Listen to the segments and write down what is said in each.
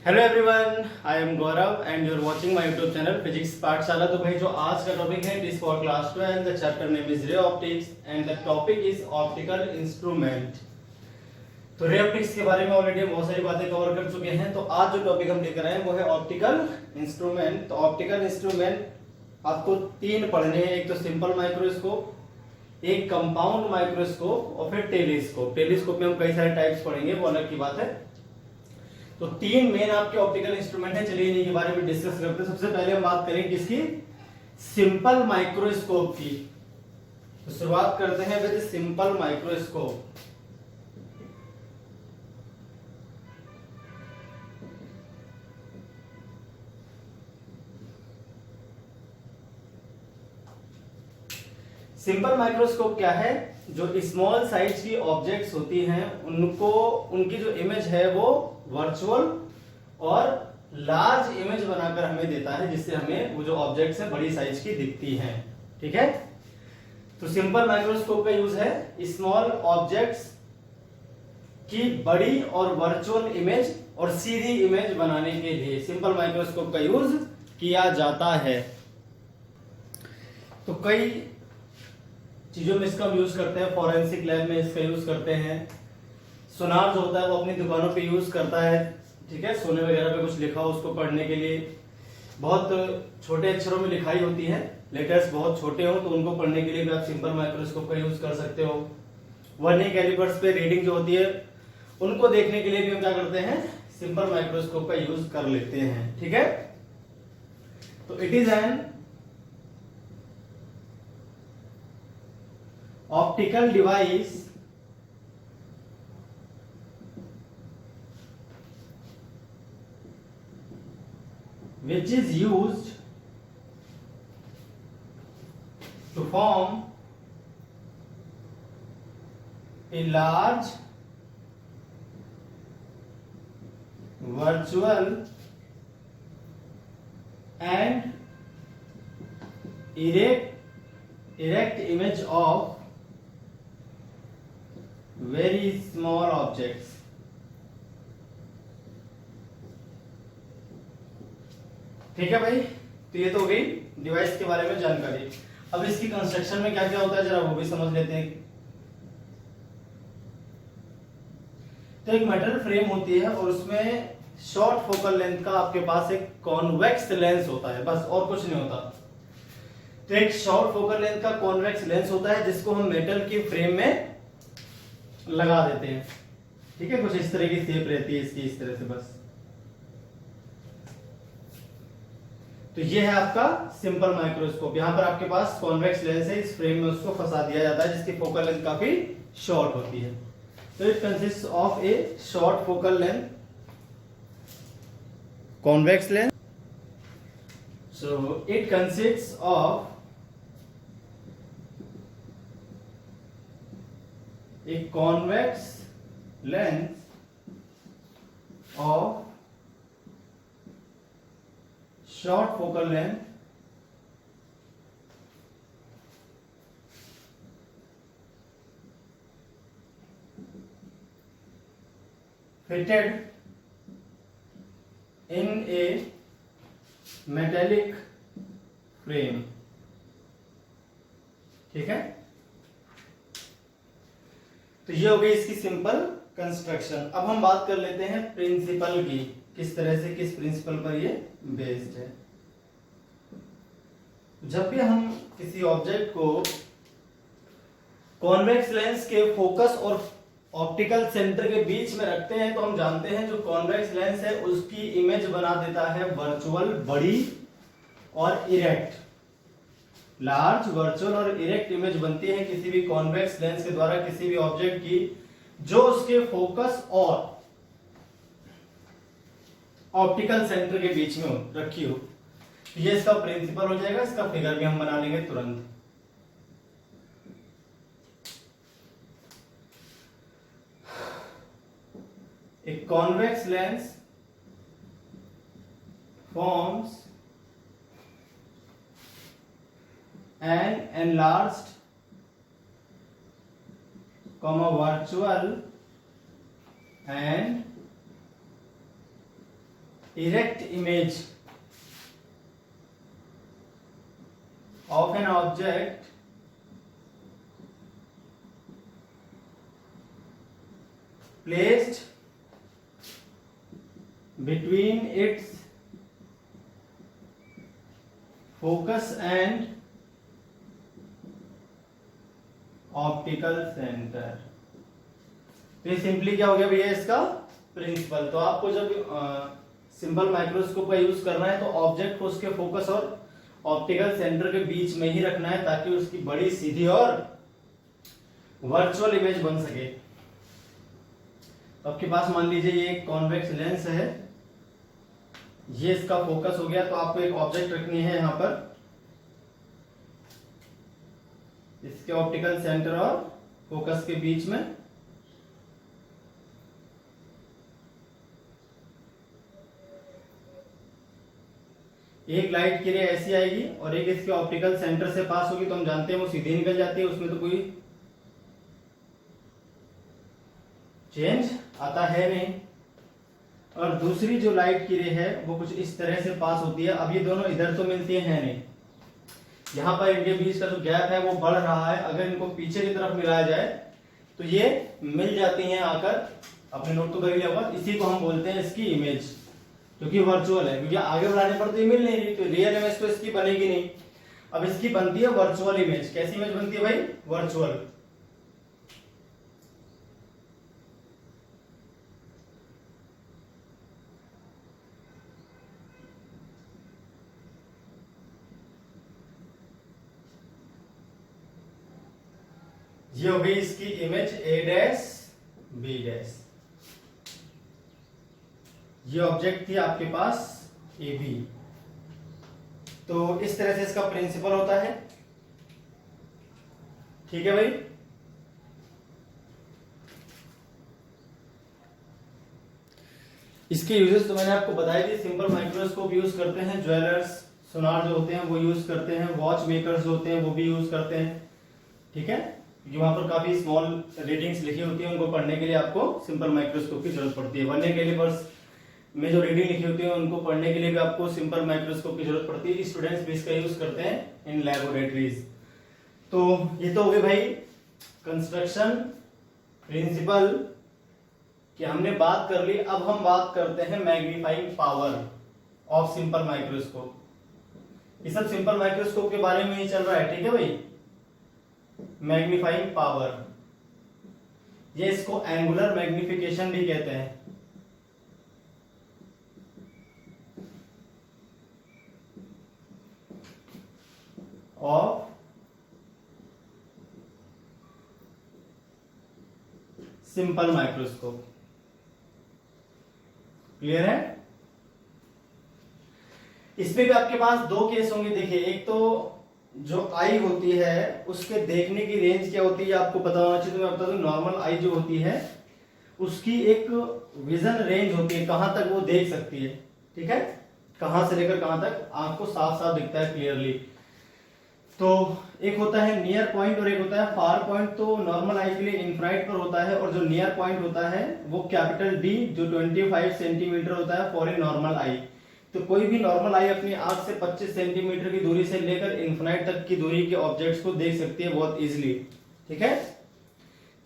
Hello everyone, I am Gaurav and you are watching my YouTube channel physics Pathshala. तो भाई जो आज का टॉपिक है, it is for class 12, the chapter name is ray optics and the topic is optical instrument. तो ray optics के बारे में ऑलरेडी बहुत सारी बातें कवर कर चुके हैं। तो आज जो टॉपिक हम लेकर आए हैं वो है ऑप्टिकल इंस्ट्रूमेंट। तो ऑप्टिकल इंस्ट्रूमेंट आपको तीन पढ़ने हैं, एक तो सिंपल माइक्रोस्कोप, एक कंपाउंड माइक्रोस्कोप और फिर टेलीस्कोप। टेलीस्कोप में हम कई सारे टाइप्स पढ़ेंगे, वो अलग की बात है। तो तीन मेन आपके ऑप्टिकल इंस्ट्रूमेंट है। चलिए इन्हीं के बारे में डिस्कस करते हैं। सबसे पहले हम बात करें किसकी? सिंपल माइक्रोस्कोप की। तो शुरुआत करते हैं with simple microscope. Simple microscope क्या है? जो स्मॉल साइज की ऑब्जेक्ट्स होती हैं उनको, उनकी जो इमेज है वो वर्चुअल और लार्ज इमेज बनाकर हमें देता है, जिससे हमें वो जो ऑब्जेक्ट्स हैं बड़ी साइज की दिखती हैं। ठीक है। तो सिंपल माइक्रोस्कोप का यूज है स्मॉल ऑब्जेक्ट्स की बड़ी और वर्चुअल इमेज और सीधी इमेज बनाने के लिए सिंपल माइक्रोस्कोप का यूज किया जाता है। तो कई चीजों में इसका यूज करते हैं। फॉरेंसिक लैब में इसका यूज करते हैं। सोनार जो होता है वो अपनी दुकानों पे यूज करता है। ठीक है, सोने वगैरह पे कुछ लिखा हो उसको पढ़ने के लिए। बहुत छोटे अक्षरों में लिखाई होती है, लेटर्स बहुत छोटे हो तो उनको पढ़ने के लिए भी आप सिंपल माइक्रोस्कोप का यूज कर सकते हो। वर्नियर कैलिपर्स पे रीडिंग जो होती है उनको देखने के लिए भी हम क्या करते हैं? सिंपल माइक्रोस्कोप का यूज कर लेते हैं। ठीक है। तो it is an optical device which is used to form a large virtual and erect image of very small objects। ठीक है भाई, तो ये तो हो गई डिवाइस के बारे में जानकारी। अब इसकी कंस्ट्रक्शन में क्या क्या होता है जरा वो भी समझ लेते हैं। तो एक मेटल फ्रेम होती है और उसमें शॉर्ट फोकल लेंथ का आपके पास एक कॉन्वेक्स लेंस होता है, बस और कुछ नहीं होता। तो एक शॉर्ट फोकल लेंथ का कॉन्वेक्स लेंस होता है जिसको हम मेटल की फ्रेम में लगा देते हैं। ठीक है, कुछ इस तरह की शेप रहती है इसकी, इस तरह से बस। तो ये है आपका सिंपल माइक्रोस्कोप। यहां पर आपके पास कॉन्वेक्स लेंस है, इस फ्रेम में उसको फंसा दिया जाता है जिसकी फोकल लेंथ काफी शॉर्ट होती है। तो it consist of A short focal length, convex lens. So it consist of a convex lens of short focal length fitted in a metallic frame। ठीक है। तो ये हो गई इसकी सिंपल कंस्ट्रक्शन। अब हम बात कर लेते हैं प्रिंसिपल की, किस तरह से, किस प्रिंसिपल पर ये बेस्ड है। जब भी हम किसी ऑब्जेक्ट को कॉन्वेक्स लेंस के फोकस और ऑप्टिकल सेंटर के बीच में रखते हैं तो हम जानते हैं जो कॉन्वेक्स लेंस है उसकी इमेज बना देता है वर्चुअल, बड़ी और इरेक्ट। लार्ज, वर्चुअल और इरेक्ट इमेज बनती है किसी भी कॉन्वेक्स लेंस के द्वारा किसी भी ऑब्जेक्ट की जो उसके फोकस और ऑप्टिकल सेंटर के बीच में रखी हो। ये इसका प्रिंसिपल हो जाएगा। इसका फिगर भी हम बना लेंगे तुरंत। एक convex lens forms and enlarged, virtual and erect image of an object placed between its focus and optical centre. तो ये सिंपली क्या हो गया भैया इसका प्रिंसिपल। तो आपको जब सिंपल माइक्रोस्कोप का यूज करना है तो ऑब्जेक्ट को उसके फोकस और ऑप्टिकल सेंटर के बीच में ही रखना है ताकि उसकी बड़ी सीधी और वर्चुअल इमेज बन सके। तो आपके पास मान लीजिए ये एक कॉन्वेक्स लेंस है, ये इसका फोकस हो गया। तो आपको एक ऑब्जेक्ट रखनी है यहां पर, इसके ऑप्टिकल सेंटर और फोकस के बीच में। एक लाइट की रे ऐसी आएगी और एक इसके ऑप्टिकल सेंटर से पास होगी, तो हम जानते हैं वो सीधी निकल जाती है, उसमें तो कोई चेंज आता है नहीं। और दूसरी जो लाइट की रे है वो कुछ इस तरह से पास होती है। अब ये दोनों इधर तो मिलती है नहीं, यहाँ पर इनके बीच का जो गैप है वो बढ़ रहा है। अगर इनको पीछे की तरफ मिलाया जाए तो ये मिल जाती हैं आकर। आपने नोट तो कर लिया होगा। इसी को हम बोलते हैं इसकी इमेज, क्योंकि वर्चुअल है, क्योंकि आगे बढ़ाने पर तो ये मिल नहीं रही, तो रियल इमेज तो इसकी बनेगी नहीं। अब इसकी बनती है वर्चुअल इमेज। कैसी इमेज बनती है भाई? वर्चुअल। ये हो गई इसकी image A dash B dash. ये ऑब्जेक्ट थी आपके पास ए बी। तो इस तरह से इसका प्रिंसिपल होता है। ठीक है भाई। इसके यूजेस तो मैंने आपको बताई थी। सिंपल माइक्रोस्कोप यूज करते हैं, ज्वेलर्स सोनार जो होते हैं वो यूज करते हैं, वॉच मेकर्स जो होते हैं वो भी यूज करते हैं। ठीक है, क्योंकि वहां पर काफी स्मॉल रीडिंग्स लिखी होती है, उनको पढ़ने के लिए आपको सिंपल माइक्रोस्कोप की जरूरत पड़ती है। वर्नियर कैलिपर्स में जो रीडिंग लिखी होती है उनको पढ़ने के लिए भी आपको सिंपल माइक्रोस्कोप की जरूरत पड़ती है। स्टूडेंट्स भी इसका यूज करते हैं इन लैबोरेटरीज। तो ये तो हो गए भाई कंस्ट्रक्शन प्रिंसिपल कि हमने बात कर ली। अब हम बात करते हैं magnifying power of simple microscope. ये सब सिंपल माइक्रोस्कोप के बारे में ही चल रहा है। ठीक है भाई। मैग्नीफाइंग पावर, ये इसको एंगुलर मैग्निफिकेशन भी कहते हैं। Of simple microscope. क्लियर है? इसमें भी आपके पास दो केस होंगे। देखिए, एक तो जो आई होती है उसके देखने की रेंज क्या होती है आपको पता होना चाहिए। तो मैं बता दूं, नॉर्मल आई जो होती है उसकी एक विजन रेंज होती है, कहां तक वो देख सकती है। ठीक है, कहां से लेकर कहां तक आंख को साफ साफ दिखता है क्लियरली। तो एक होता है नियर पॉइंट और एक होता है फार पॉइंट। तो नॉर्मल आई के लिए इंफ्रारेड पर होता है, और जो नियर पॉइंट होता है वो कैपिटल डी जो 25 सेंटीमीटर होता है फॉर ए नॉर्मल आई। तो कोई भी नॉर्मल आई अपनी आंख से 25 सेंटीमीटर की दूरी से लेकर इन्फिनाइट तक की दूरी के ऑब्जेक्ट्स को देख सकती है बहुत इजीली। ठीक है,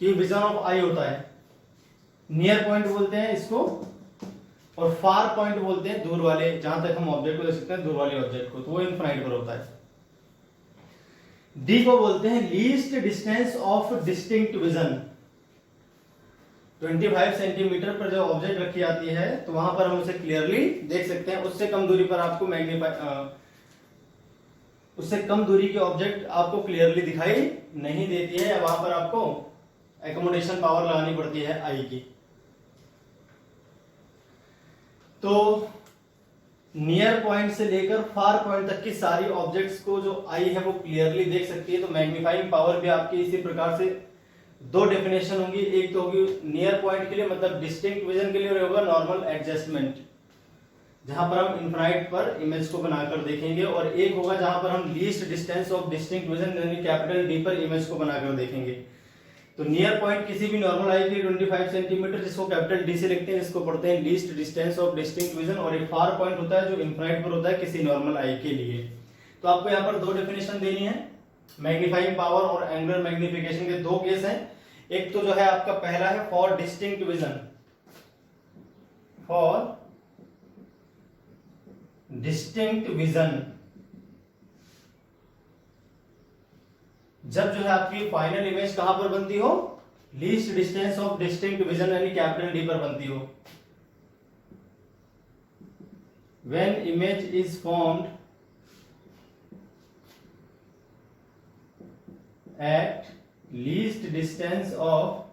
कि विजन ऑफ आई होता है। नियर पॉइंट बोलते हैं इसको, और फार पॉइंट बोलते हैं दूर वाले, जहां तक हम ऑब्जेक्ट को देख सकते हैं दूर वाले ऑब्जेक्ट को, तो वो इन्फिनाइट पर होता है। डी को बोलते हैं least distance of distinct vision. 25 centimetre पर जब ऑब्जेक्ट रखी जाती है तो वहां पर हम उसे क्लियरली देख सकते हैं। उससे कम दूरी पर आपको उससे कम दूरी के ऑब्जेक्ट आपको क्लियरली दिखाई नहीं देती है, या वहां पर आपको एकोमोडेशन पावर लगानी पड़ती है आई की। तो नियर पॉइंट से लेकर फार पॉइंट तक की सारी ऑब्जेक्ट्स को जो आई है वो क्लियरली देख सकती है। तो मैग्नीफाइंग पावर भी आपकी इसी प्रकार से दो डेफिनेशन होंगी। एक तो होगी नियर पॉइंट के लिए, मतलब डिस्टिंक्ट विजन के लिए, और होगा नॉर्मल एडजस्टमेंट, जहां पर हम इन्फिनाइट पर इमेज को बनाकर देखेंगे। और एक होगा जहां पर हम least distance of distinct vision यानी कैपिटल डी पर इमेज को बनाकर देखेंगे। तो नियर पॉइंट किसी भी नॉर्मल आई के 25 सेंटीमीटर, जिसको कैपिटल डी से लिखते हैं, जिसको पढ़ते हैं least distance of distinct vision, और एक फार पॉइंट होता है जो इंफ्रारेड पर होता है किसी नॉर्मल आई के लिए। तो आपको यहाँ पर दो डेफिनेशन देनी है, मैग्नीफाइंग पावर और एंगुलर मैग्निफिकेशन के दो केस हैं। एक तो जो है आपका पहला है for distinct vision, for distinct vision, जब जो है आपकी फाइनल इमेज कहां पर बनती हो, least distance of distinct vision यानी कैपिटल डी पर बनती हो। When image is formed at least distance of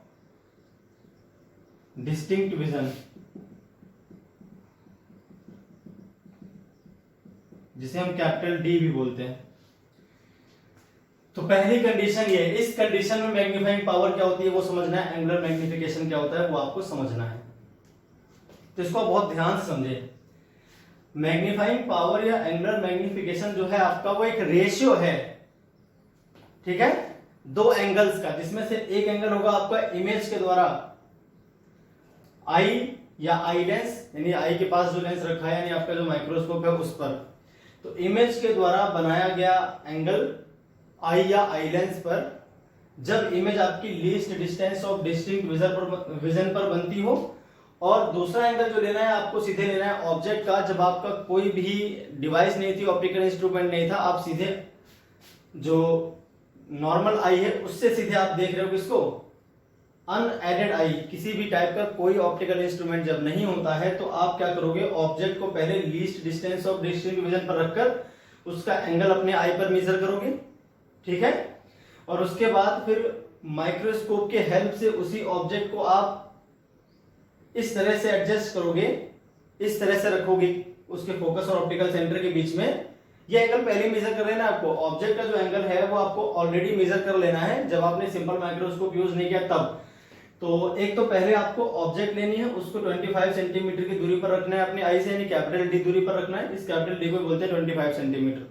distinct vision, जिसे हम कैपिटल डी भी बोलते हैं। तो पहली कंडीशन ये है, इस कंडीशन में मैग्नीफाइंग पावर क्या होती है वो समझना है, एंगुलर मैग्निफिकेशन क्या होता है वो आपको समझना है। तो इसको बहुत ध्यान से समझे। मैग्नीफाइंग पावर या एंगुलर मैग्निफिकेशन जो है आपका वो एक रेशियो है, ठीक है, दो एंगल्स का, जिसमें से एक एंगल होगा आपका इमेज के द्वारा आई या आई लेंस, यानी आई के पास जो लेंस रखा है यानी आपका जो माइक्रोस्कोप है उस पर, तो इमेज के द्वारा बनाया गया एंगल आई या आई लेंस पर, जब इमेज आपकी least distance of distinct vision पर बनती हो। और दूसरा एंगल जो लेना है आपको सीधे लेना है ऑब्जेक्ट का, जब आपका कोई भी डिवाइस नहीं थी, ऑप्टिकल इंस्ट्रूमेंट नहीं था, आप सीधे जो नॉर्मल आई है उससे सीधे आप देख रहे हो किसको, अनएडेड आई, किसी भी टाइप का कोई ऑप्टिकल इंस्ट्रूमेंट जब नहीं होता है तो आप क्या करोगे, ऑब्जेक्ट को पहले least distance of distinct vision पर रखकर उसका एंगल अपने आई पर मेजर करोगे, ठीक है, और उसके बाद फिर माइक्रोस्कोप के हेल्प से उसी ऑब्जेक्ट को आप इस तरह से एडजस्ट करोगे, इस तरह से रखोगे उसके फोकस और ऑप्टिकल सेंटर के बीच में। ये एंगल पहले मेजर कर लेना आपको, ऑब्जेक्ट का जो एंगल है वो आपको ऑलरेडी मेजर कर लेना है जब आपने सिंपल माइक्रोस्कोप यूज नहीं किया तब। तो एक तो पहले आपको ऑब्जेक्ट लेनी है, उसको 25 सेंटीमीटर की दूरी पर रखना है अपने आई से, यानी कैपिटल डी दूरी पर रखना है, इस कैपिटल डी को बोलते हैं 25 सेंटीमीटर।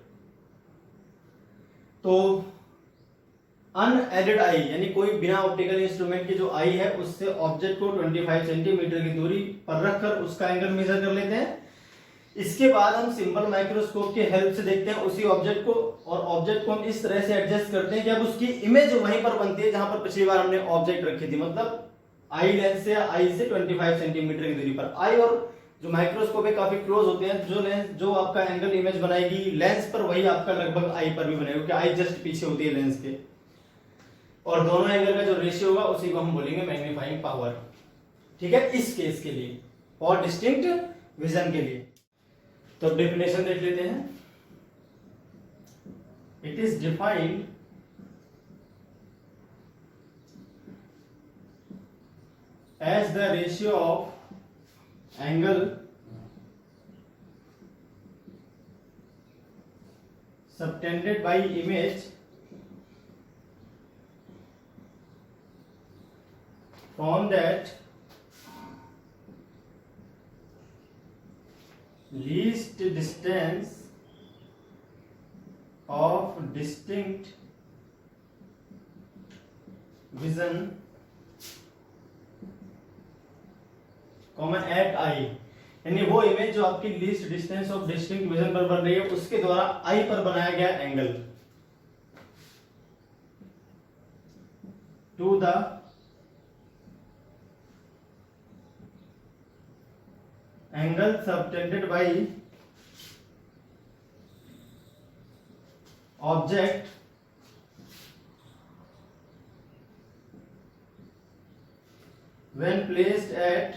तो अनएडेड आई यानी कोई बिना ऑप्टिकल इंस्ट्रूमेंट की जो आई है उससे ऑब्जेक्ट को 25 सेंटीमीटर की दूरी पर रखकर उसका एंगल मेजर कर लेते हैं। इसके बाद हम सिंपल माइक्रोस्कोप की हेल्प से देखते हैं उसी ऑब्जेक्ट को, और ऑब्जेक्ट को हम इस तरह से एडजस्ट करते हैं कि अब उसकी इमेज वहीं पर बनती है जहां पर पिछली बार हमने ऑब्जेक्ट रखी थी, मतलब आई लेंस से आई से 25 सेंटीमीटर की दूरी पर। आई और जो माइक्रोस्कोप है काफी क्लोज होते हैं, जो लेंस जो आपका एंगल इमेज बनाएगी लेंस पर वही आपका लगभग आई पर भी बनेगा, क्योंकि आई जस्ट पीछे होती है लेंस के, और दोनों एंगल का जो रेशियो होगा उसी को हम बोलेंगे मैग्नीफाइंग पावर, ठीक है, इस केस के लिए और डिस्टिंक्ट विजन के लिए। तो डेफिनेशन देख लेते हैं। It is defined as the ratio of angle subtended by image from that least distance of distinct vision common at eye, यानी वो इमेज जो आपकी least distance of distinct vision पर बन रही है उसके द्वारा आई पर बनाया गया angle to the angle subtended by object when placed at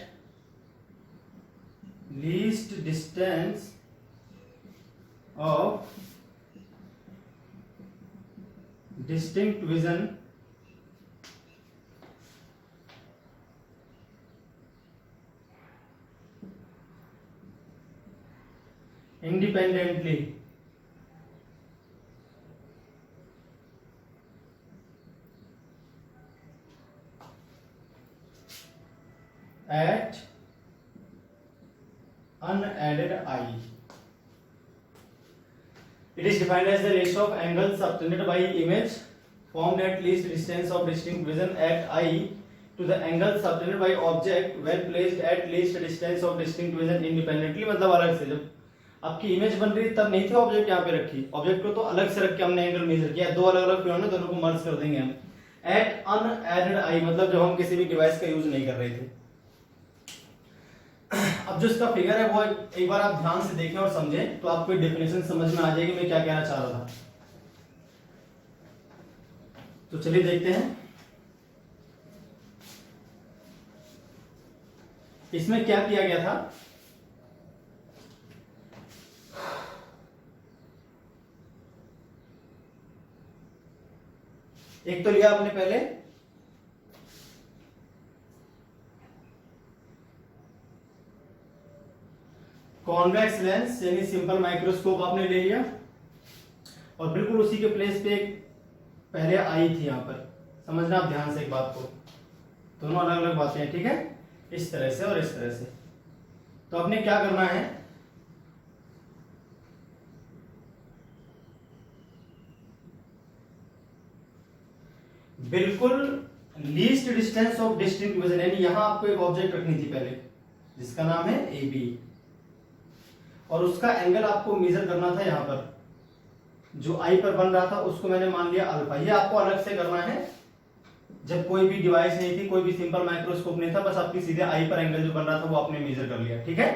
least distance of distinct vision independently at unaided eye. It is defined as the ratio of angles subtended by image formed at least distance of distinct vision at eye to the angle subtended by object when placed at least distance of distinct vision independently। मतलब अलग से जब आपकी image बन रही तब नहीं थी ऑब्जेक्ट यहाँ पे रखी, ऑब्जेक्ट को तो अलग से रख के हमने एंगल मेजर किया, दो अलग अलग फिनोमेना दोनों को मर्ज कर देंगे हम। एट अनएडेड आई मतलब जब हम किसी भी डिवाइस का यूज नहीं कर रहे थे। अब जो इसका फिगर है वो एक बार आप ध्यान से देखें और समझें तो आपको डेफिनेशन समझ में आ जाएगी मैं क्या कहना चाह रहा था। तो चलिए देखते हैं इसमें क्या किया गया था। एक तो लिया आपने पहले कॉन्वेक्स लेंस यानी सिंपल माइक्रोस्कोप आपने ले लिया और बिल्कुल उसी के प्लेस पे एक पहले आई थी यहां पर। समझना आप ध्यान से एक बात को, दोनों अलग अलग बातें हैं, ठीक है, इस तरह से और इस तरह से। तो आपने क्या करना है, बिल्कुल least distance of distinct vision यानी यहां आपको एक ऑब्जेक्ट रखनी थी पहले जिसका नाम है ए बी और उसका एंगल आपको मेजर करना था यहां पर जो आई पर बन रहा था उसको मैंने मान लिया अल्फा। ये आपको अलग से करना है जब कोई भी डिवाइस नहीं थी, कोई भी सिंपल माइक्रोस्कोप नहीं था, बस आपकी सीधे आई पर एंगल जो बन रहा था वो आपने मेजर कर लिया, ठीक है।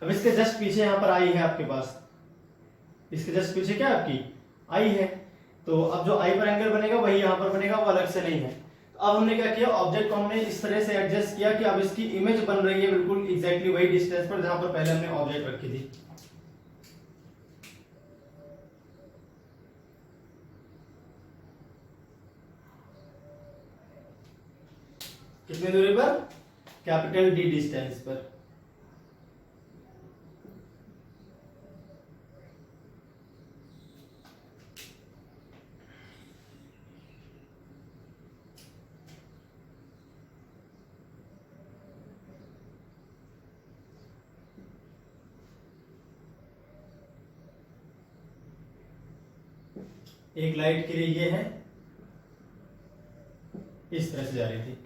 अब इसके जस्ट पीछे यहां पर आई है आपके पास, इसके जस्ट पीछे क्या आपकी आई है, तो अब जो आई पर एंगल बनेगा वही यहां पर बनेगा, वो अलग से नहीं है। तो अब हमने क्या किया, ऑब्जेक्ट को हमने इस तरह से एडजस्ट किया कि अब इसकी इमेज बन रही है बिल्कुल एग्जैक्टली वही डिस्टेंस पर जहां पर पहले हमने ऑब्जेक्ट रखी थी। कितनी दूरी पर, कैपिटल डी डिस्टेंस पर। एक लाइट के लिए ये है, इस तरह से जा रही थी।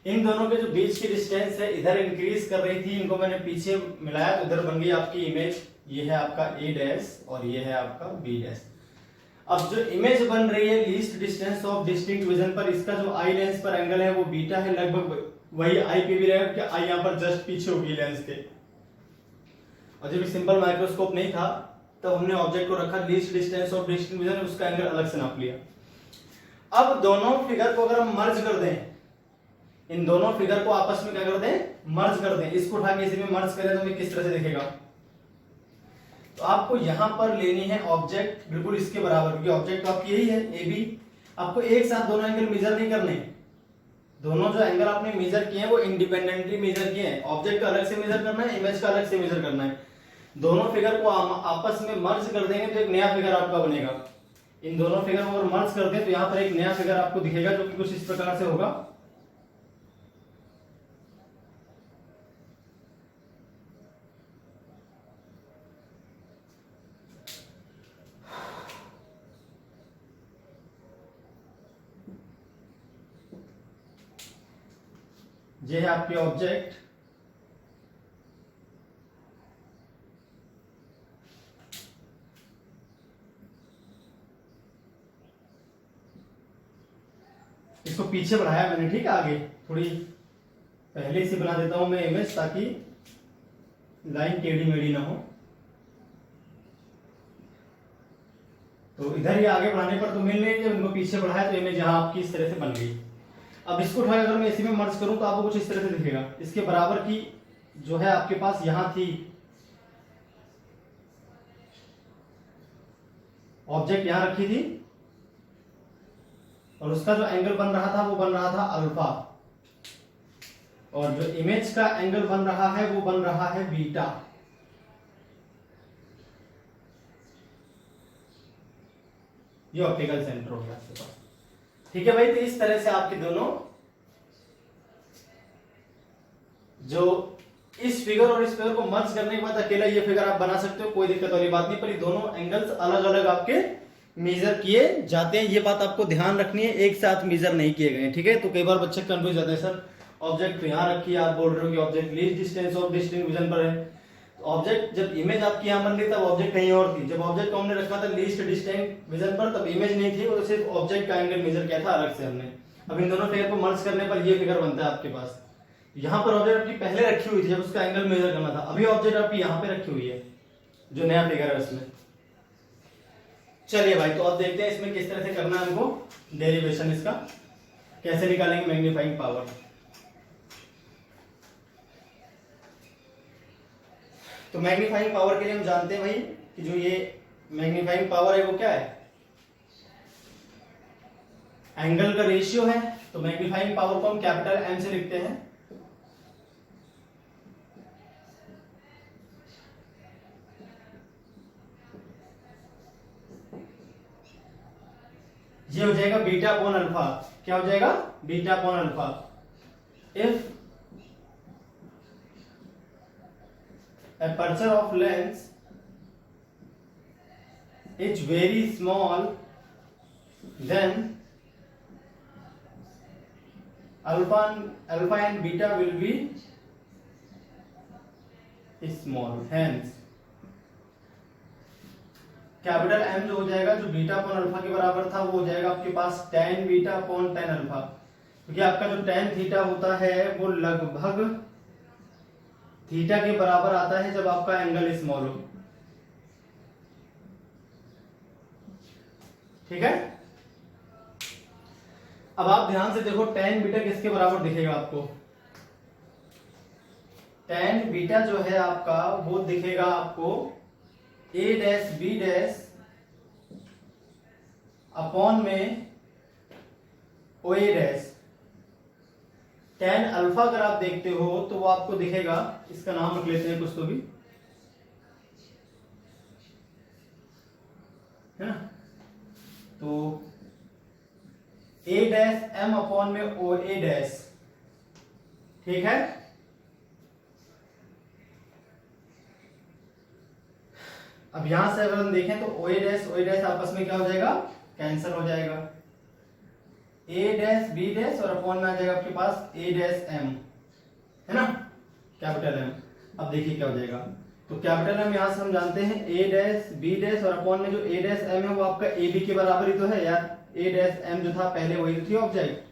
इन दोनों के जो बीच की डिस्टेंस है इधर इंक्रीज कर रही थी, इनको मैंने पीछे मिलाया तो इधर बन गई आपकी इमेज। ये है आपका ए डैश और ये है आपका बी डैश। अब जो इमेज बन रही है least distance of distinct vision पर, इसका जो आई लेंस पर एंगल है वो बीटा है, लगभग वही आई पे भी रहेगा कि आई यहां पर जस्ट पीछे होगी लेंस के। और जब सिंपल माइक्रोस्कोप नहीं था तब हमने ऑब्जेक्ट को रखा least distance of distinct vision, उसका एंगल अलग से नाप लिया। अब दोनों फिगर को अगर हम मर्ज कर दें, इन दोनों फिगर को आपस में क्या कर दें, मर्ज कर दें, इसको उठा के इसी में मर्ज करें तो हमें किस तरह से दिखेगा। तो आपको यहां पर लेनी है ऑब्जेक्ट बिल्कुल इसके बराबर, क्योंकि ऑब्जेक्ट तो आपकी यही है ए बी। आपको एक साथ दोनों एंगल मेजर नहीं करने, दोनों जो एंगल आपने मेजर किए हैं वो इंडिपेंडेंटली मेजर किए हैं। ऑब्जेक्ट का अलग से मेजर करना है, इमेज का अलग से मेजर करना है। दोनों फिगर को आपस में मर्ज कर देंगे तो एक नया फिगर आपका बनेगा। इन दोनों फिगर को अगर मर्ज कर दें तो यहां पर एक नया फिगर आपको दिखेगा जो कि कुछ इस प्रकार से होगा। ये है आपके ऑब्जेक्ट, इसको पीछे बढ़ाया मैंने, ठीक है, आगे थोड़ी पहले से बना देता हूं मैं इमेज ताकि लाइन टेढ़ी मेढ़ी ना हो। तो इधर ही आगे बढ़ाने पर तो मिल नहीं, जब इनको पीछे बढ़ाया तो इमेज यहां आपकी इस तरह से बन गई। अब इसको उठाकर अगर मैं इसी में मर्ज करूं तो आपको कुछ इस तरह से दिखेगा। इसके बराबर की जो है आपके पास यहां थी ऑब्जेक्ट, यहां रखी थी और उसका जो एंगल बन रहा था वो बन रहा था अल्फा, और जो इमेज का एंगल बन रहा है वो बन रहा है बीटा। ये ऑप्टिकल सेंटर हो गया आपके पास, ठीक है भाई। तो इस तरह से आपके दोनों जो इस फिगर और इस फिगर को मर्ज करने के बाद अकेला ये फिगर आप बना सकते हो, कोई दिक्कत वाली बात नहीं, पर ये दोनों एंगल्स अलग अलग आपके मेजर किए जाते हैं। ये बात आपको ध्यान रखनी है, एक साथ मेजर नहीं किए गए, ठीक है। तो कई बार बच्चे कंफ्यूज जाते हैं, सर ऑब्जेक्ट तो यहाँ रखी है, आप बोल रहे हो कि object least distance of distinct vision पर है। ऑब्जेक्ट जब इमेज आपकी यहाँ बन रही तब ऑब्जेक्ट कहीं और थी, जब ऑब्जेक्ट को हमने रखा था लीस्ट डिस्टिंक्ट विजन पर तब इमेज नहीं थी, और सिर्फ ऑब्जेक्ट का एंगल मेजर किया था अलग से हमने। अब इन दोनों फिगर को मर्ज करने पर ये फिगर बनता है आपके पास। यहाँ पर ऑब्जेक्ट आपकी पहले रखी हुई थी जब उसका एंगल मेजर करना था, अभी ऑब्जेक्ट आपकी यहाँ पे रखी हुई है जो नया फिगर है उसमें। चलिए भाई, तो अब देखते हैं इसमें किस तरह से करना है हमको डेरिवेशन, इसका कैसे निकालेंगे मैग्नीफाइंग पावर। तो मैग्नीफाइंग पावर के लिए हम जानते हैं भाई कि जो ये मैग्नीफाइंग पावर है वो क्या है, एंगल का रेशियो है। तो मैग्नीफाइंग पावर को हम कैपिटल एम से लिखते हैं। ये हो जाएगा बीटा अपॉन अल्फा। क्या हो जाएगा? Beta upon alpha. If aperture of lens is very small, then alpha and beta will be small. Hence capital M जो हो जाएगा, जो बीटा अपॉन अल्फा के बराबर था, वो हो जाएगा आपके पास tan beta upon tan alpha, क्योंकि आपका जो tan थीटा होता है वो लगभग थीटा के बराबर आता है जब आपका एंगल स्मॉल हो, ठीक है। अब आप ध्यान से देखो tan बीटा किसके बराबर दिखेगा आपको। tan बीटा जो है आपका वो दिखेगा आपको a dash b dash upon में o a dash. tan alpha अगर आप देखते हो तो वो आपको दिखेगा, इसका नाम रख लेते हैं कुछ तो भी, है ना। तो a डैश m अपॉन में o a डैश, ठीक है। अब यहां से अगर हम देखें तो o a डैश आपस में क्या हो जाएगा, कैंसिल हो जाएगा। a डैश b डैश और अपॉन में आ जाएगा आपके पास a डैश m, है ना, कैपिटल M। अब देखिए क्या हो जाएगा, तो कैपिटल M यहां से हम जानते हैं a डैश b डैश और अपॉन में जो a डैश m है वो आपका a b के बराबर ही तो है यार। a डैश m जो था पहले वही तो थी ऑब्जेक्ट,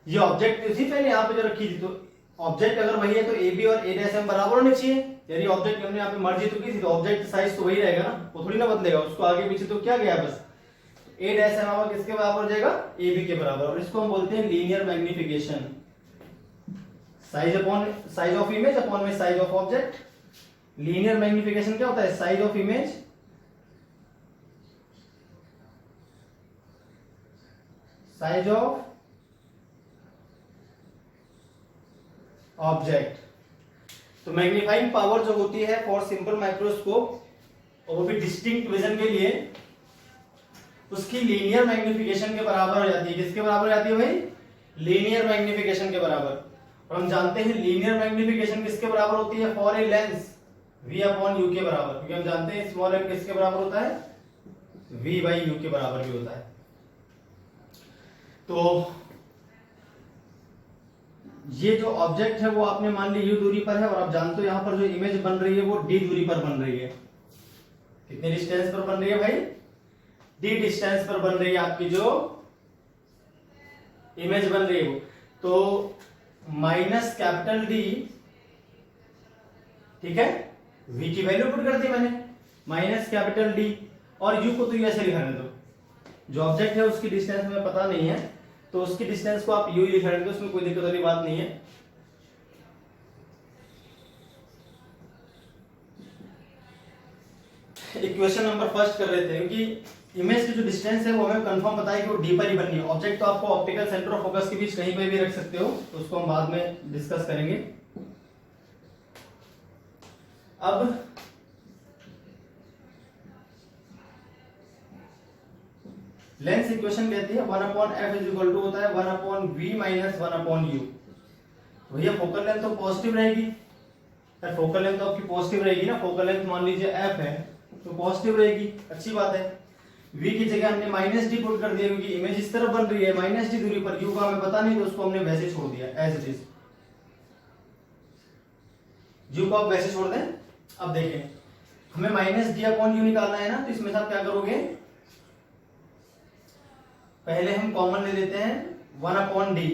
ये ऑब्जेक्ट इसी पहले यहाँ पे जो रखी थी, तो ऑब्जेक्ट अगर वही है तो a b और a डैश m बराबर होने चाहिए। यदि ऑब्जेक्ट हमने यहाँ पे मर्जी तो की थी तो ऑब्जेक्ट साइज तो वही रहेगा ना, वो थोड़ी ना बदलेगा, उसको आगे पीछे तो क्या गया बस। a डैश m आपका किसके बराबर हो जाएगा, a b के बराबर, और इसको हम बोलते हैं linear magnification. Size upon size of image upon में size of object. Linear magnification क्या होता है, size of image size of object. तो मैग्नीफाइंग पावर जो होती है फॉर सिंपल माइक्रोस्कोप और वो भी डिस्टिंक्ट विजन के लिए, उसकी लीनियर मैग्निफिकेशन के बराबर हो जाती है। किसके बराबर हो जाती है भाई, लीनियर मैग्निफिकेशन के बराबर। और हम जानते हैं लीनियर मैग्निफिकेशन किसके बराबर होती है, for a lens v upon you के बराबर, क्योंकि हम जानते हैं स्मॉल m किसके बराबर होता है, v बाई यू के बराबर भी होता है। तो ये जो ऑब्जेक्ट है वो आपने मान ली u दूरी पर है, और आप जानते हो यहां पर जो इमेज बन रही है वो d दूरी पर बन रही है। कितने डिस्टेंस पर बन रही है भाई, d डिस्टेंस पर बन रही है आपकी जो इमेज बन रही है वो। तो माइनस कैपिटल D, ठीक है, v की वैल्यू पुट कर दी मैंने, माइनस कैपिटल D, और u को तो ऐसे लिखने दो, जो ऑब्जेक्ट है उसकी डिस्टेंस हमें पता नहीं है तो उसकी डिस्टेंस को आप u लिख रहे हो, उसमें कोई दिक्कत वाली बात नहीं है। इक्वेशन नंबर फर्स्ट कर रहे थे, क्योंकि इमेज की जो डिस्टेंस है वो हमें कंफर्म पता है कि वो डी पर ही बननी है। ऑब्जेक्ट तो आपको ऑप्टिकल सेंटर और फोकस के बीच कहीं पे भी रख सकते हो, तो उसको हम बाद में डिस्कस करेंगे। अब लेंस इक्वेशन कहती है 1 upon F is equal to होता है 1 upon V minus 1 upon U. भैया फोकल लेंथ तो पॉजिटिव रहेगी, यार फोकल लेंथ तो आपकी पॉजिटिव रहेगी ना, फोकल लेंथ मान लीजिए एफ है तो पॉजिटिव रहेगी, अच्छी बात है। v की जगह हमने माइनस डी पुट कर दिया क्योंकि इमेज इस तरफ बन रही है माइनस डी दूरी पर, u का हमें पता नहीं तो उसको हमने वैसे छोड़ दिया एज इट इज, u को आप वैसे छोड़ दें। अब देखें हमें माइनस डी अपॉन यू निकालना है ना, तो इसमें आप क्या करोगे, पहले हम कॉमन ले लेते हैं 1 अपॉन डी।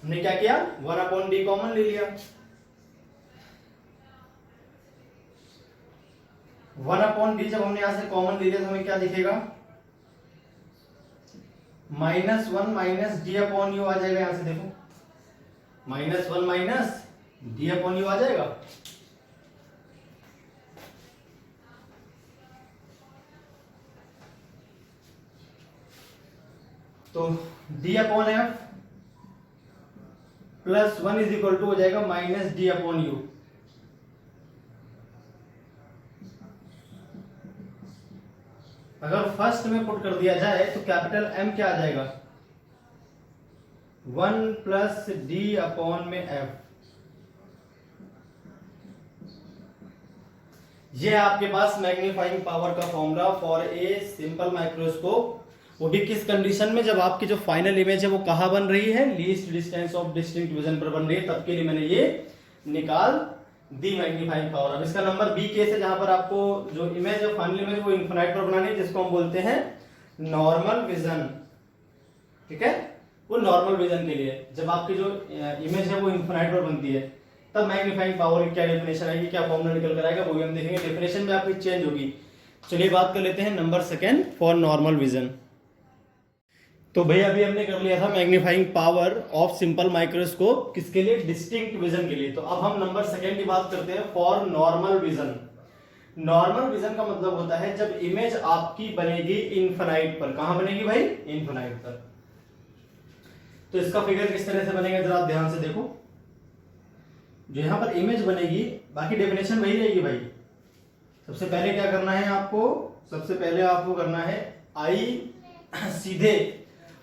हमने क्या किया 1 अपॉन डी कॉमन ले लिया, 1 अपॉन डी जब हमने यहां से कॉमन ले लिया तो हमें क्या दिखेगा, -1 माइनस डी अपॉन यू आ जाएगा, यहां से देखो -1 माइनस डी अपॉन यू आ जाएगा। तो d upon F plus 1 is equal to हो जाएगा माइनस डी अपॉन यू। अगर फर्स्ट में पुट कर दिया जाए तो कैपिटल M क्या आ जाएगा, 1 प्लस डी अपॉन में एफ। ये है आपके पास मैग्नीफाइंग पावर का formula for a simple microscope. वो भी किस कंडीशन में, जब आपकी जो फाइनल इमेज है वो कहां बन रही है, least distance of distinct vision पर बन रही है, तब के लिए मैंने ये निकाल दी मैग्नीफाइंग पावर। अब इसका नंबर बी केस है जहां पर आपको जो इमेज है फाइनल इमेज वो इनफिनाइट पर बनानी है, जिसको हम बोलते हैं नॉर्मल विजन। ठीक है, वो नॉर्मल विजन के लिए जब आपकी जो इमेज है वो इनफिनाइट पर बनती है तब मैग्नीफाइंग पावर की क्या डेफिनेशन आएगी, क्या फॉर्मूला निकल कर आएगा, वो भी हम देखेंगे। डेफिनेशन में आपकी चेंज होगी। चलिए बात कर लेते हैं number second for normal vision. तो भाई अभी हमने कर लिया था magnifying power of simple microscope, किसके लिए, डिस्टिंक्ट विजन के लिए। तो अब हम नंबर सेकेंड की बात करते हैं for normal vision. Normal vision का मतलब होता है जब इमेज आपकी बनेगी इनफिनाइट पर। कहां बनेगी भाई, इनफिनाइट पर। तो इसका फिगर किस तरह से बनेगा जरा आप ध्यान से देखो। जो यहां पर इमेज बनेगी, बाकी डेफिनेशन वही रहेगी भाई। सबसे पहले क्या करना है आपको, सबसे पहले आपको करना है आई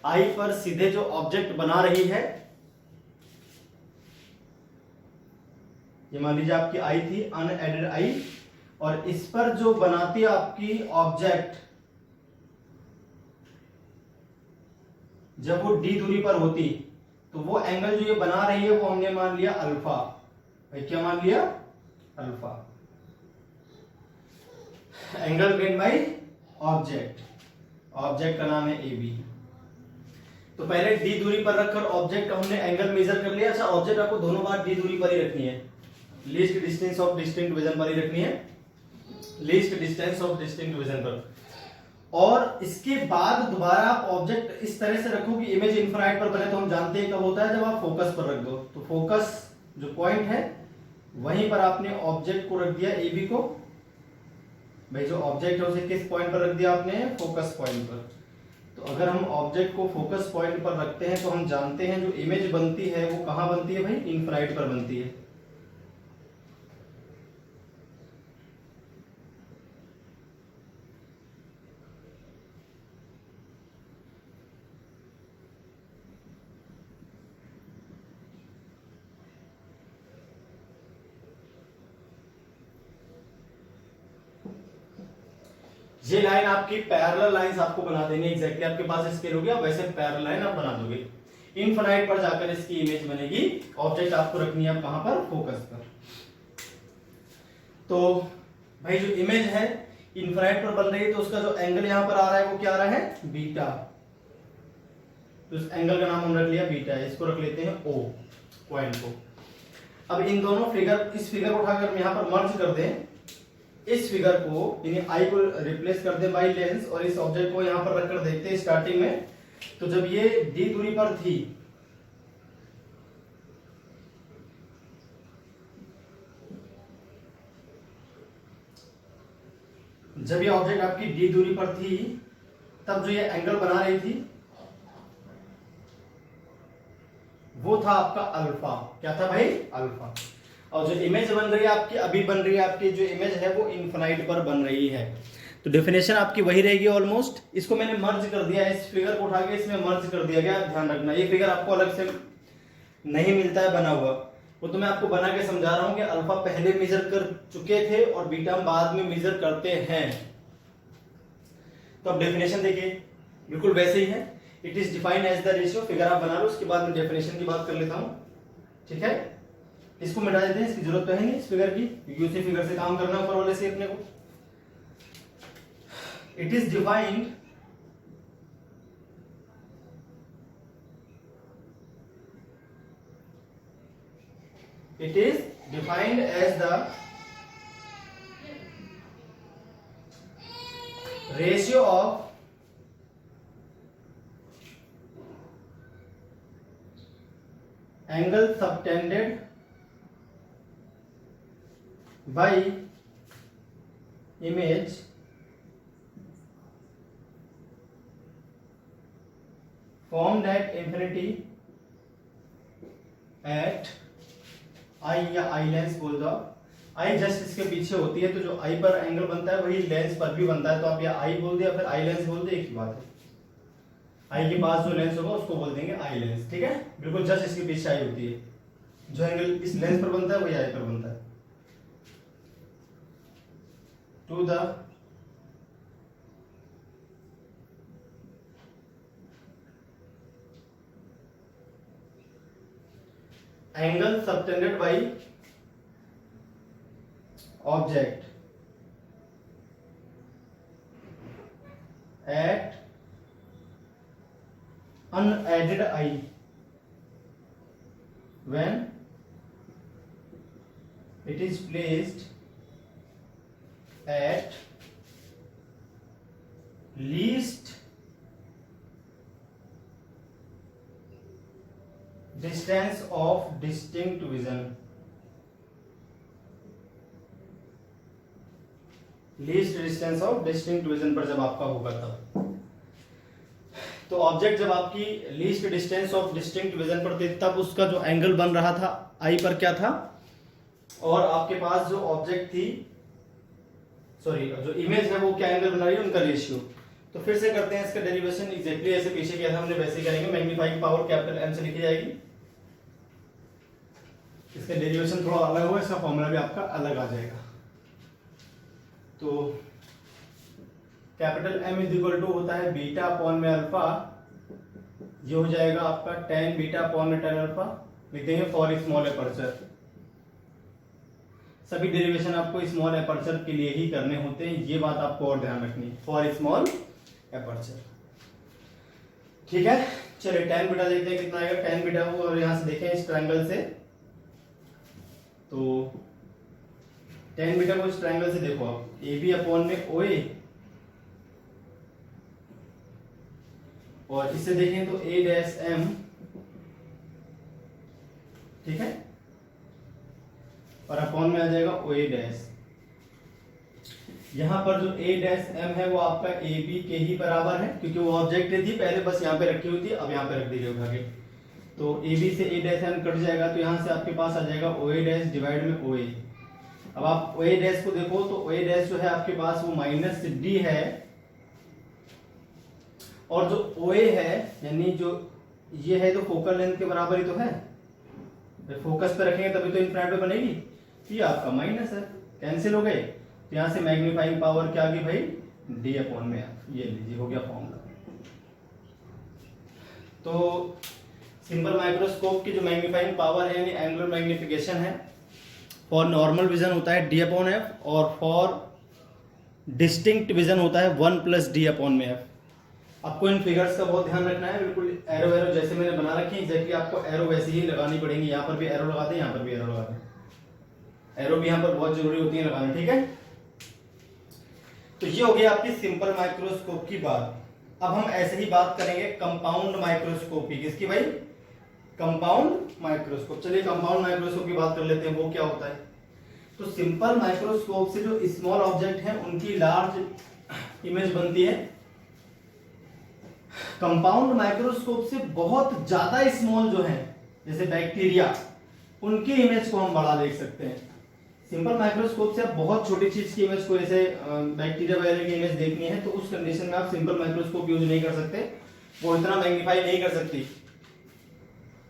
पर सीधे जो ऑब्जेक्ट बना रही है, ये मान लीजिए आपकी आई थी अनएडेड आई, और इस पर जो बनाती है आपकी ऑब्जेक्ट, जब वो डी दूरी पर होती तो वो एंगल जो ये बना रही है वो हमने मान लिया अल्फा। भाई क्या मान लिया, alpha. Angle made by object, object का नाम है ए बी। तो पहले डी दूरी पर रखकर ऑब्जेक्ट हमने एंगल मेजर कर लिया। अच्छा, ऑब्जेक्ट आपको दोनों बार डी दूरी पर ही रखनी है, least distance of distinct vision पर ही रखनी है, least distance of distinct vision पर। और इसके बाद दोबारा आप ऑब्जेक्ट इस तरह से रखो कि इमेज इनफिनाइट पर बने। तो हम जानते हैं कब होता है, जब आप फोकस पर रख दो। तो फोकस जो पॉइंट है वहीं पर आपने ऑब्जेक्ट को रख दिया ए बी को। भाई जो ऑब्जेक्ट है उसे किस पॉइंट पर रख दिया आपने, फोकस पॉइंट पर। तो अगर हम ऑब्जेक्ट को फोकस पॉइंट पर रखते हैं तो हम जानते हैं जो इमेज बनती है वो कहां बनती है भाई, इनफिनाइट पर बनती है। ये लाइन आपकी पैरेलल लाइंस आपको बना देनी है। एग्जैक्टली आपके पास स्केल हो गया, वैसे पैरेलल लाइन आप बना दोगे। इनफिनाइट पर जाकर इसकी इमेज बनेगी। ऑब्जेक्ट आपको रखनी है कहां पर, फोकस पर। तो भाई जो इमेज है इनफिनाइट पर बन रही है तो उसका जो एंगल यहां पर आ रहा है वो क्या आ रहा है, बीटा। तो इस एंगल का नाम हम रख लिया बीटा है। इसको रख लेते हैं ओ पॉइंट को। अब इन दोनों फिगर, इस फिगर को उठाकर यहां पर मर्ज कर दें, इस फिगर को यानी आई को रिप्लेस कर दें बाई लेंस, और इस ऑब्जेक्ट को यहां पर रखकर देखते हैं स्टार्टिंग में। तो जब ये डी दूरी पर थी जब ये ऑब्जेक्ट आपकी डी दूरी पर थी तब जो ये एंगल बना रही थी वो था आपका अल्फा। क्या था भाई, अल्फा। और जो इमेज बन रही है आपकी, अभी बन रही है आपकी जो इमेज है वो इनफिनाइट पर बन रही है। तो डेफिनेशन आपकी वही रहेगी ऑलमोस्ट। इसको मैंने मर्ज कर दिया, इस फिगर को उठा के इसमें मर्ज कर दिया गया। ध्यान रखना ये फिगर आपको अलग से नहीं मिलता है बना हुआ, वो तो मैं आपको बना के समझा रहा हूं कि अल्फा पहले मेजर कर चुके थे और बीटा हम बाद में मेजर करते हैं। तो अब डेफिनेशन देखिए, बिल्कुल वैसे ही है। It is defined as the ratio, figure आप बना लो, उसके बाद मैं डेफिनेशन की बात कर लेता हूं, ठीक है। इसको मिटा देते हैं, इसकी जरूरत तो है नहीं इस फिगर की, क्योंकि उसी फिगर से काम करना ऊपर वाले से अपने को। It is defined as the ratio of angle subtended by image formed at infinity at आई या आई लेंस बोल दो। आई जस्ट इसके पीछे होती है, तो जो आई पर एंगल बनता है वही लेंस पर भी बनता है, तो आप या आई बोल दे या फिर आई लेंस बोल दे, एक ही बात है। आई के पास जो लेंस होगा उसको बोल देंगे आई लेंस, ठीक है। बिल्कुल जस्ट इसके पीछे आई होती है, जो एंगल इस लेंस पर बनता है वही आई पर बनता है। To the angle subtended by object at unaided eye when it is placed at least distance of distinct vision, least distance of distinct vision पर जब आपका होगा तब। तो ऑब्जेक्ट जब आपकी least distance of distinct vision पर थी तब उसका जो एंगल बन रहा था आई पर क्या था, और आपके पास जो ऑब्जेक्ट थी, सॉरी जो इमेज है वो क्या एंगल बना रही है, उनका रेशियो। तो फिर से करते हैं इसका डेरिवेशन, एग्जैक्टली ऐसे पीछे किया था हमने वैसे करेंगे। मैग्नीफाइंग पावर कैपिटल एम से लिखी जाएगी। इसका डेरिवेशन थोड़ा अलग होगा, इसका फॉर्मूला भी आपका अलग आ जाएगा। तो capital M is equal to होता है बीटा अपॉन में अल्फा, ये हो जाएगा आपका टेन बीटा अपॉन में टेन अल्फा, लिख देंगे फॉर स्मॉल एपर्चर। सभी डेरिवेशन आपको स्मॉल एपर्चर के लिए ही करने होते हैं, ये बात आपको और ध्यान रखनी, फॉर स्मॉल एपर्चर, ठीक है। चलिए टेन बीटा देखते हैं कितना आएगा। टेन बीटा को और यहां से देखें इस ट्रायंगल से, तो टेन बीटा को इस ट्रायंगल से देखो आप, ए बी अपॉन में ओ ए, और इससे देखें तो ए डैश एम, ठीक है, और अपॉन में आ जाएगा ओ ए डैश। यहां पर जो ए डैश एम है वो आपका ए बी के ही बराबर है, क्योंकि वो ऑब्जेक्ट थी पहले बस यहाँ पे रखी हुई थी, अब यहाँ पे रख दी गई उठा के। तो ए बी से ए डैश एम कट जाएगा, तो यहां से आपके पास आ जाएगा ओ ए डैश डिवाइड में ओ ए। अब आप ओ ए डैश को देखो तो ओ ए डैश जो है आपके पास वो माइनस डी है, और जो ओ ए है यानी जो ये है तो फोकल लेंथ के बराबर ही तो है, फोकस पे रखेंगे तभी तो इनफ्रारेड पे बनेगी। ये आपका माइनस है, कैंसिल हो गए, तो यहां से मैग्नीफाइंग पावर क्या आ गई भाई, डी अपॉन में एफ, ये लीजिए हो गया फॉर्मूला। तो सिंपल माइक्रोस्कोप की जो मैग्नीफाइंग पावर है यानी एंगुलर मैग्निफिकेशन है, फॉर नॉर्मल विजन होता है डी अपॉन एफ, और फॉर डिस्टिंक्ट विजन होता है 1 प्लस डी अपॉन में एफ। आपको इन फिगर्स का बहुत ध्यान रखना है, बिल्कुल एरो एरो जैसे मैंने बना रखी है एग्जैक्टली आपको एरो वैसे ही लगानी पड़ेंगी। यहाँ पर भी एरो लगाते हैं, यहाँ पर भी एरो लगाते हैं, एरो भी यहाँ पर बहुत जरूरी होती है लगाना, ठीक है। तो ये हो गई आपकी सिंपल माइक्रोस्कोप की बात। अब हम ऐसे ही बात करेंगे कंपाउंड माइक्रोस्कोप की, किसकी भाई, कंपाउंड माइक्रोस्कोप। चलिए कंपाउंड माइक्रोस्कोप की बात कर लेते हैं, वो क्या होता है। तो सिंपल माइक्रोस्कोप से जो स्मॉल ऑब्जेक्ट हैं उनकी लार्ज इमेज बनती है, कंपाउंड माइक्रोस्कोप से बहुत ज्यादा स्मॉल जो है जैसे बैक्टीरिया, उनकी इमेज को हम बड़ा देख सकते हैं। सिंपल माइक्रोस्कोप से आप बहुत छोटी चीज की इमेज को, जैसे बैक्टीरिया वगैरह की इमेज देखनी है, तो उस कंडीशन में आप सिंपल माइक्रोस्कोप यूज नहीं कर सकते, वो इतना मैग्नीफाई नहीं कर सकती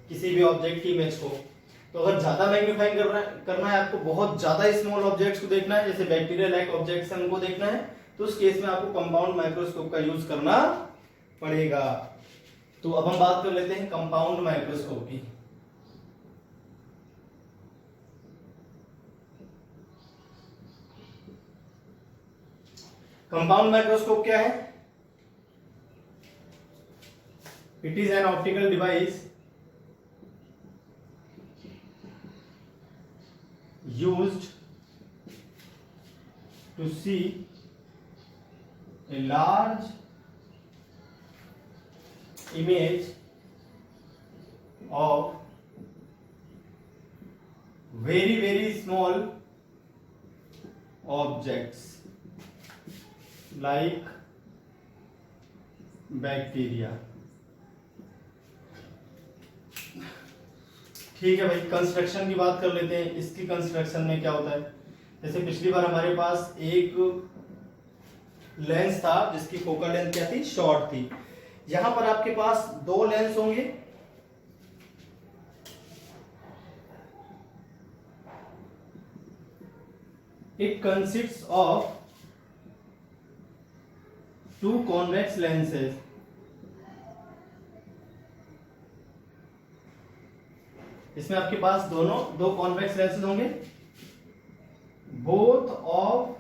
किसी भी ऑब्जेक्ट की इमेज को। तो अगर ज्यादा मैग्नीफाइंग करना है आपको, बहुत ज्यादा स्मॉल ऑब्जेक्ट्स को देखना है, जैसे बैक्टीरिया लाइक ऑब्जेक्ट्स हैं उनको देखना है, तो उस केस में आपको कंपाउंड माइक्रोस्कोप का यूज करना पड़ेगा। तो अब हम बात कर लेते हैं कंपाउंड माइक्रोस्कोप की। कंपाउंड माइक्रोस्कोप क्या है? It is an optical device used to see a large image of very small objects like bacteria। ठीक है भाई, कंस्ट्रक्शन की बात कर लेते हैं। इसकी कंस्ट्रक्शन में क्या होता है, जैसे पिछली बार हमारे पास एक लेंस था जिसकी फोकल लेंथ क्या थी, शॉर्ट थी। यहां पर आपके पास दो लेंस होंगे, it consists of two convex lenses. इसमें आपके पास दो कॉन्वेक्स लेंसेज होंगे, both of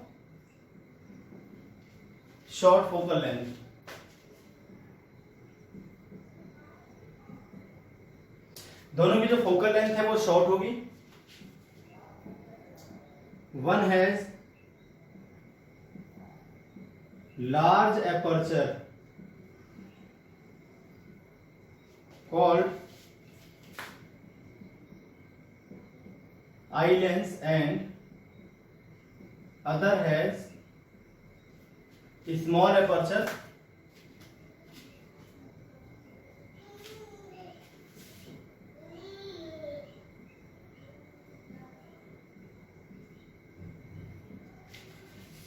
short focal length. दोनों की जो फोकल लेंथ है वो शॉर्ट होगी। One has large aperture called eye lens and other has small aperture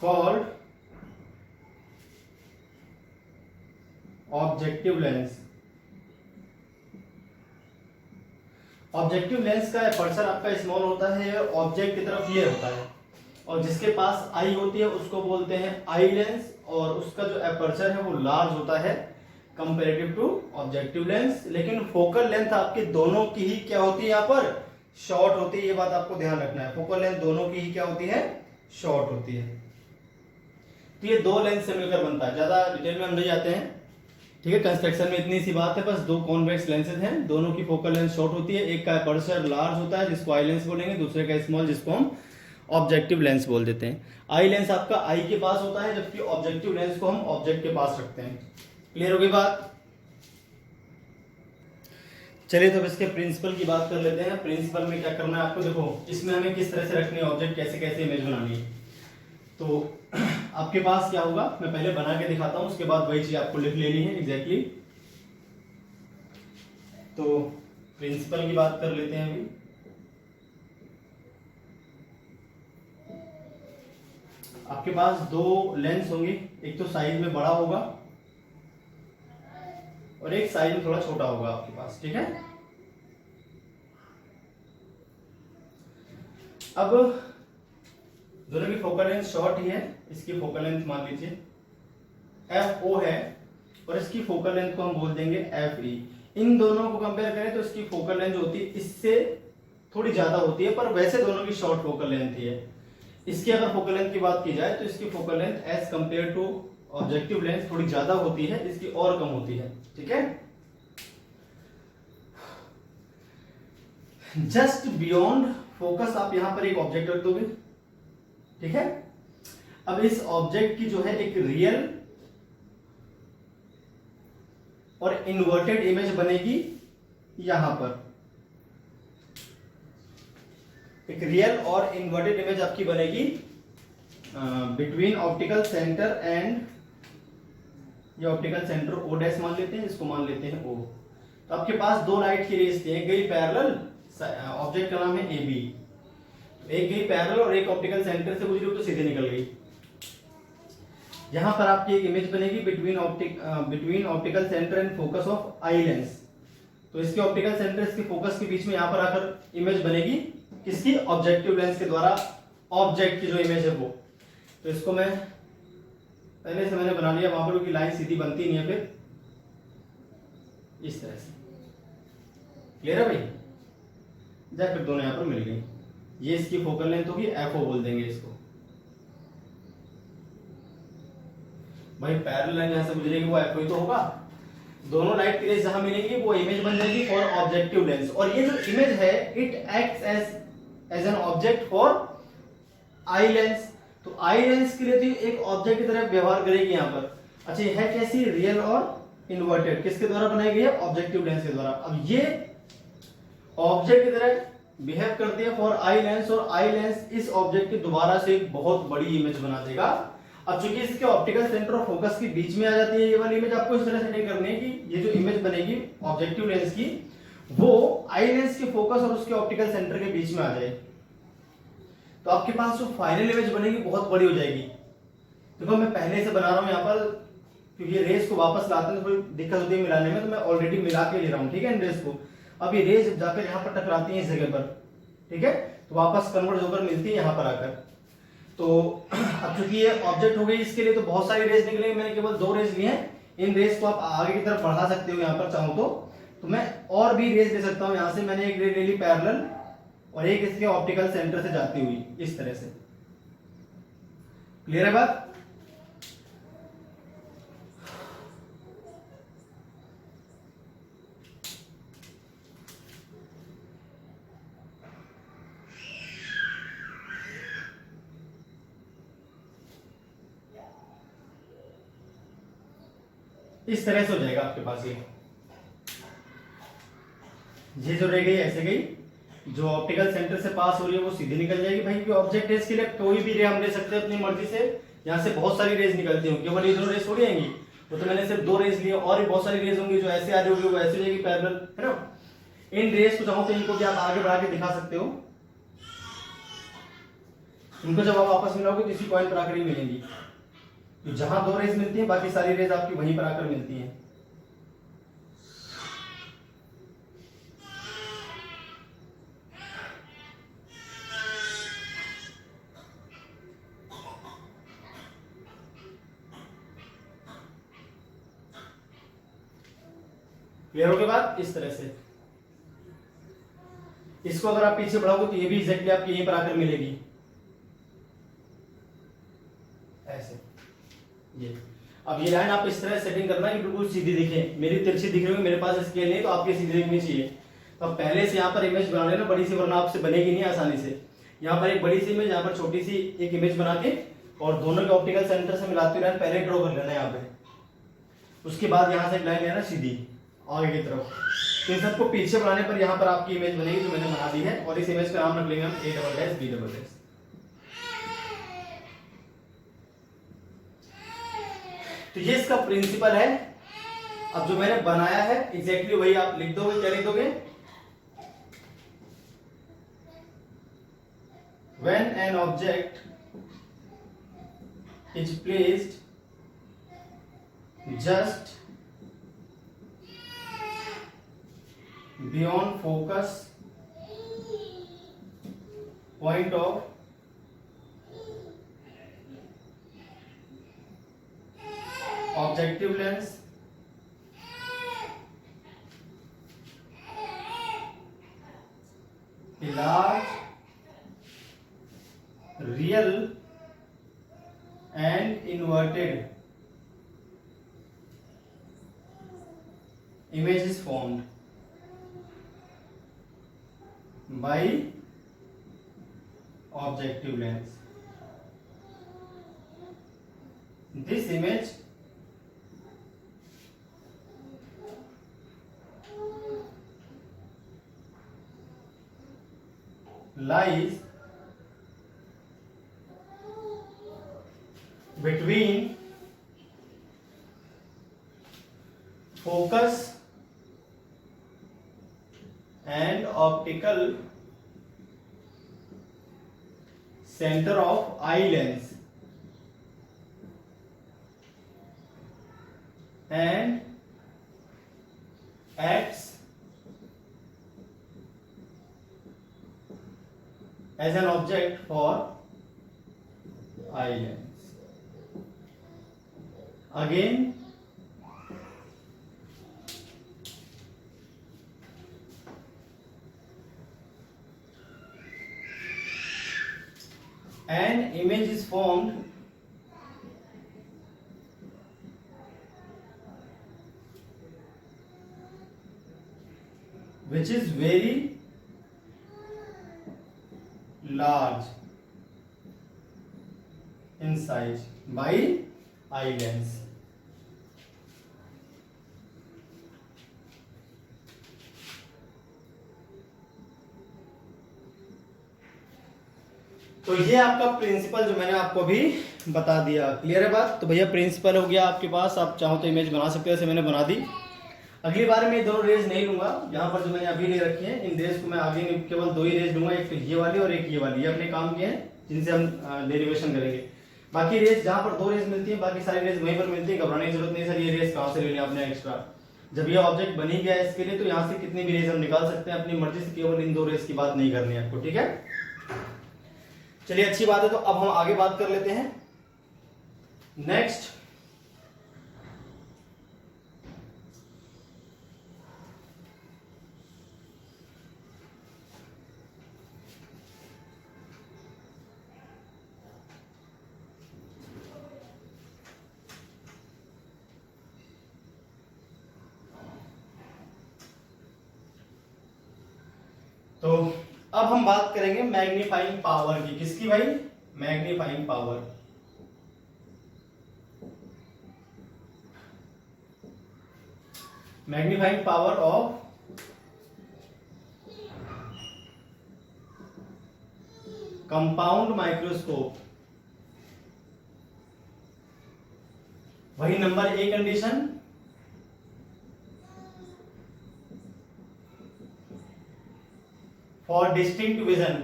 called objective lens। Objective lens का एपर्चर आपका स्मॉल होता है, ऑब्जेक्ट की तरफ ये होता है, और जिसके पास आई होती है उसको बोलते हैं आई लेंस, और उसका जो एपर्चर है वो लार्ज होता है कंपैरेटिव टू ऑब्जेक्टिव लेंस। लेकिन फोकल लेंथ आपके दोनों की ही क्या होती है, यहाँ पर शॉर्ट होती है। ये बात आपको ध्यान रखना है, फोकल लेंथ दोनों की ही क्या होती है, शॉर्ट होती है। तो ये दो लेंस से मिलकर बनता है, ज्यादा डिटेल में हम नहीं जाते हैं। ठीक है, कंस्ट्रक्शन में इतनी सी बात है, बस दो कॉन्वेक्स लेंसेज हैं, दोनों की फोकल लेंथ शॉर्ट होती है। एक का एपर्चर लार्ज होता है जिसको आई लेंस बोलेंगे, दूसरे का स्मॉल जिसको हम ऑब्जेक्टिव लेंस बोल देते हैं। आई लेंस आपका आई के पास होता है, जबकि ऑब्जेक्टिव लेंस को हम ऑब्जेक्ट के पास रखते हैं। क्लियर हो गई बात? चलिए तो अब इसके प्रिंसिपल की बात कर लेते हैं। प्रिंसिपल में क्या करना है आपको, देखो इसमें हमें किस तरह से रखनी है ऑब्जेक्ट, कैसे कैसे इमेज बनानी है। तो आपके पास क्या होगा, मैं पहले बना के दिखाता हूं, उसके बाद वही चीज आपको लिख लेनी है एग्जैक्टली। तो प्रिंसिपल की बात कर लेते हैं अभी। आपके पास दो लेंस होंगे, एक तो साइज में बड़ा होगा और एक साइज में थोड़ा छोटा होगा आपके पास। ठीक है, अब दोनों की फोकल लेंथ शॉर्ट ही है। इसकी फोकल लेंथ मान लीजिए FO है और इसकी फोकल लेंथ को हम बोल देंगे FE। इन दोनों को कंपेयर करें तो इसकी फोकल लेंथ जो होती है इससे थोड़ी ज्यादा होती है, पर वैसे दोनों की शॉर्ट फोकल लेंथ ही है। इसकी अगर फोकल लेंथ की बात की जाए तो इसकी focal length as compare to objective length थोड़ी ज्यादा होती है, इसकी और कम होती है। ठीक है, जस्ट बियॉन्ड फोकस आप यहां पर एक ऑब्जेक्ट रख दोगे। ठीक है, अब इस ऑब्जेक्ट की जो है एक रियल और इन्वर्टेड इमेज बनेगी। यहां पर एक रियल और इन्वर्टेड इमेज आपकी बनेगी बिटवीन ऑप्टिकल सेंटर एंड, ये ऑप्टिकल सेंटर O डैश मान लेते हैं, इसको मान लेते हैं O। तो आपके पास दो लाइट की रेज थी, एक गई पैरेलल, ऑब्जेक्ट का नाम है AB, एक गई पैरेलल और एक ऑप्टिकल सेंटर से गुजरी तो सीधे निकल गई। यहां पर आपकी एक इमेज बनेगी between optical centre and focus of I lens. तो इसके ऑप्टिकल सेंटर इसके फोकस के बीच में यहाँ पर आकर इमेज बनेगी किसकी, ऑब्जेक्टिव लेंस के द्वारा ऑब्जेक्ट की जो इमेज है वो। तो इसको मैं पहले से मैंने बना लिया वहां पर, क्योंकि लाइन सीधी बनती नहीं है फिर, इस तरह से। क्लियर है भाई? जब फिर दोनों यहां पर मिल गई, ये इसकी फोकल लेंथ होगी, एफओ बोल देंगे इसको। भाई पैरेलल लाइन यहां से गुजरेगी वो एफओ ही तो होगा। दोनों लाइट की रेज जहां मिलेंगी वो इमेज बन जाएगी फॉर ऑब्जेक्टिव लेंस। और ये जो इमेज है it acts as an object for eye lens. तो आई लेंस के लिए तो एक ऑब्जेक्ट की तरह व्यवहार करेगी यहां पर। अच्छा ये है कैसी, रियल और इन्वर्टेड, किसके द्वारा बनाई गई है, ऑब्जेक्टिव लेंस के द्वारा। अब ये ऑब्जेक्ट की तरह बिहेव करती है फॉर आई लेंस, और आई लेंस इस ऑब्जेक्ट की दोबारा से एक बहुत बड़ी इमेज बना देगा। अब चूंकि इसके ऑप्टिकल सेंटर और फोकस के बीच में आ जाती है ये वाली इमेज, आपको इस तरह सेटिंग करनी है कि ये जो इमेज बनेगी ऑब्जेक्टिव लेंस की वो आई लेंस के फोकस और उसके ऑप्टिकल सेंटर के बीच में आ जाए। तो आपके पास जो फाइनल इमेज बनेगी बहुत बड़ी हो जाएगी। देखो मैं पहले से बना रहा हूं यहाँ पर, क्योंकि रेस को वापस लाते हैं तो थोड़ी दिक्कत होती है मिलाने में, तो मैं ऑलरेडी मिला के ले रहा हूँ, ठीक है, इन रेस को। अब ये रेस जाकर यहाँ पर टकराती है इस जगह पर, ठीक है, तो वापस कन्वर्ट होकर मिलती है यहाँ पर आकर। तो अब चूंकि ये ऑब्जेक्ट हो गई, इसके लिए तो बहुत सारी रेस निकलेंगे, मैंने केवल 2 रेस लिए हैं। इन रेस को आप आगे की तरफ बढ़ा सकते हो यहाँ पर चाहो तो मैं और भी रेस ले सकता हूँ। यहाँ से मैंने एक रेस ले ली पैरेलल और एक इसके ऑप्टिकल सेंटर से जाती हुई इस तरह से। क्लियर है बात? इस तरह से हो जाएगा आपके पास। ये जो रह गई ऐसे गई, जो ऑप्टिकल सेंटर से पास हो रही है वो सीधी निकल जाएगी भाई, क्योंकि ऑब्जेक्ट रेस के लिए कोई भी रे हम ले सकते हैं अपनी मर्जी से। यहाँ से बहुत सारी रेस निकलती होंगी, केवल ये 2 रेस थोड़ी आएंगी। वो तो मैंने सिर्फ 2 रेस लिए, और भी बहुत सारी रेस होंगी जो ऐसे आ रही होगी, वो ऐसे हो जाएगी पैरेलल, है ना। इन रेस को चाहो तो इनको भी आप आगे बढ़ा के दिखा सकते हो। इनको जब आप आपस में मिलाओगे तो इसी पॉइंट पर आकर ही मिलेंगी। तो जहां 2 रेस मिलती है बाकी सारी रेस आपकी वहीं पर आकर मिलती हैं। क्लियर हो गया बात? इस तरह से इसको अगर आप पीछे बढ़ाओगे तो ये भी एग्जैक्टली आपकी यहीं पर आकर मिलेगी, ऐसे। ये अब ये लाइन आप इस तरह सेटिंग करना है कि बिल्कुल सीधी दिखे। मेरी तिरछी दिख रही है, मेरे पास स्केल नहीं, तो आपकी सीधी दिखनी चाहिए। तो अब पहले से यहाँ पर इमेज बना लेना बड़ी सी, वरना आपसे बनेगी नहीं आसानी से। यहाँ पर एक बड़ी सी इमेज, यहाँ पर छोटी सी एक इमेज बना के और दोनों के ऑप्टिकल सेंटर से मिलाते हुए लाइन पहले ड्रॉ कर लेना यहाँ पे। उसके बाद यहाँ से एक लाइन लेना सीधी आगे की तरफ। तो इन सबको पीछे बनाने पर यहाँ पर आपकी इमेज बनेगी जो मैंने बना दी है, और इस इमेज का नाम रख लेंगे हम A'(B'). तो ये इसका प्रिंसिपल है। अब जो मैंने बनाया है एग्जैक्टली वही आप लिख दोगे। क्या लिख दोगे? When an object is placed just beyond focus point of objective lens, a large, real and inverted image is formed by objective lens. This image lies between focus and optical center of eye lens and acts as an object for eye lens. Again an image is formed which is very large in size by eye lens। तो ये आपका principal जो मैंने आपको अभी बता दिया। Clear है बात? तो भैया प्रिंसिपल हो गया आपके पास, आप चाहो तो इमेज बना सकते हो, ऐसे मैंने बना दी। अगली बार मैं दोनों रेज नहीं लूंगा, यहाँ पर जो मैंने अभी ले रखी है इन रेज को मैं आगे केवल दो ही रेज लूंगा, एक तो ये वाली और एक ये वाली। ये अपने काम के हैं जिनसे हम डेरिवेशन करेंगे। बाकी रेज जहाँ पर दो रेज मिलती है बाकी सारी रेज वहीं पर मिलती है, घबराने की जरूरत नहीं सर ये रेज कहाँ से ले लिया आपने एक्स्ट्रा। जब ये ऑब्जेक्ट बन ही गया है इसके लिए तो यहाँ से कितनी भी रेज हम निकाल सकते हैं अपनी मर्जी से, केवल इन दो रेज की बात नहीं करनी है आपको। ठीक है, चलिए अच्छी बात है। तो अब हम आगे बात कर लेते हैं नेक्स्ट। तो अब हम बात करेंगे मैग्नीफाइंग पावर की। किसकी भाई? Magnifying power. Magnifying power of compound microscope. वही number A condition, for distinct vision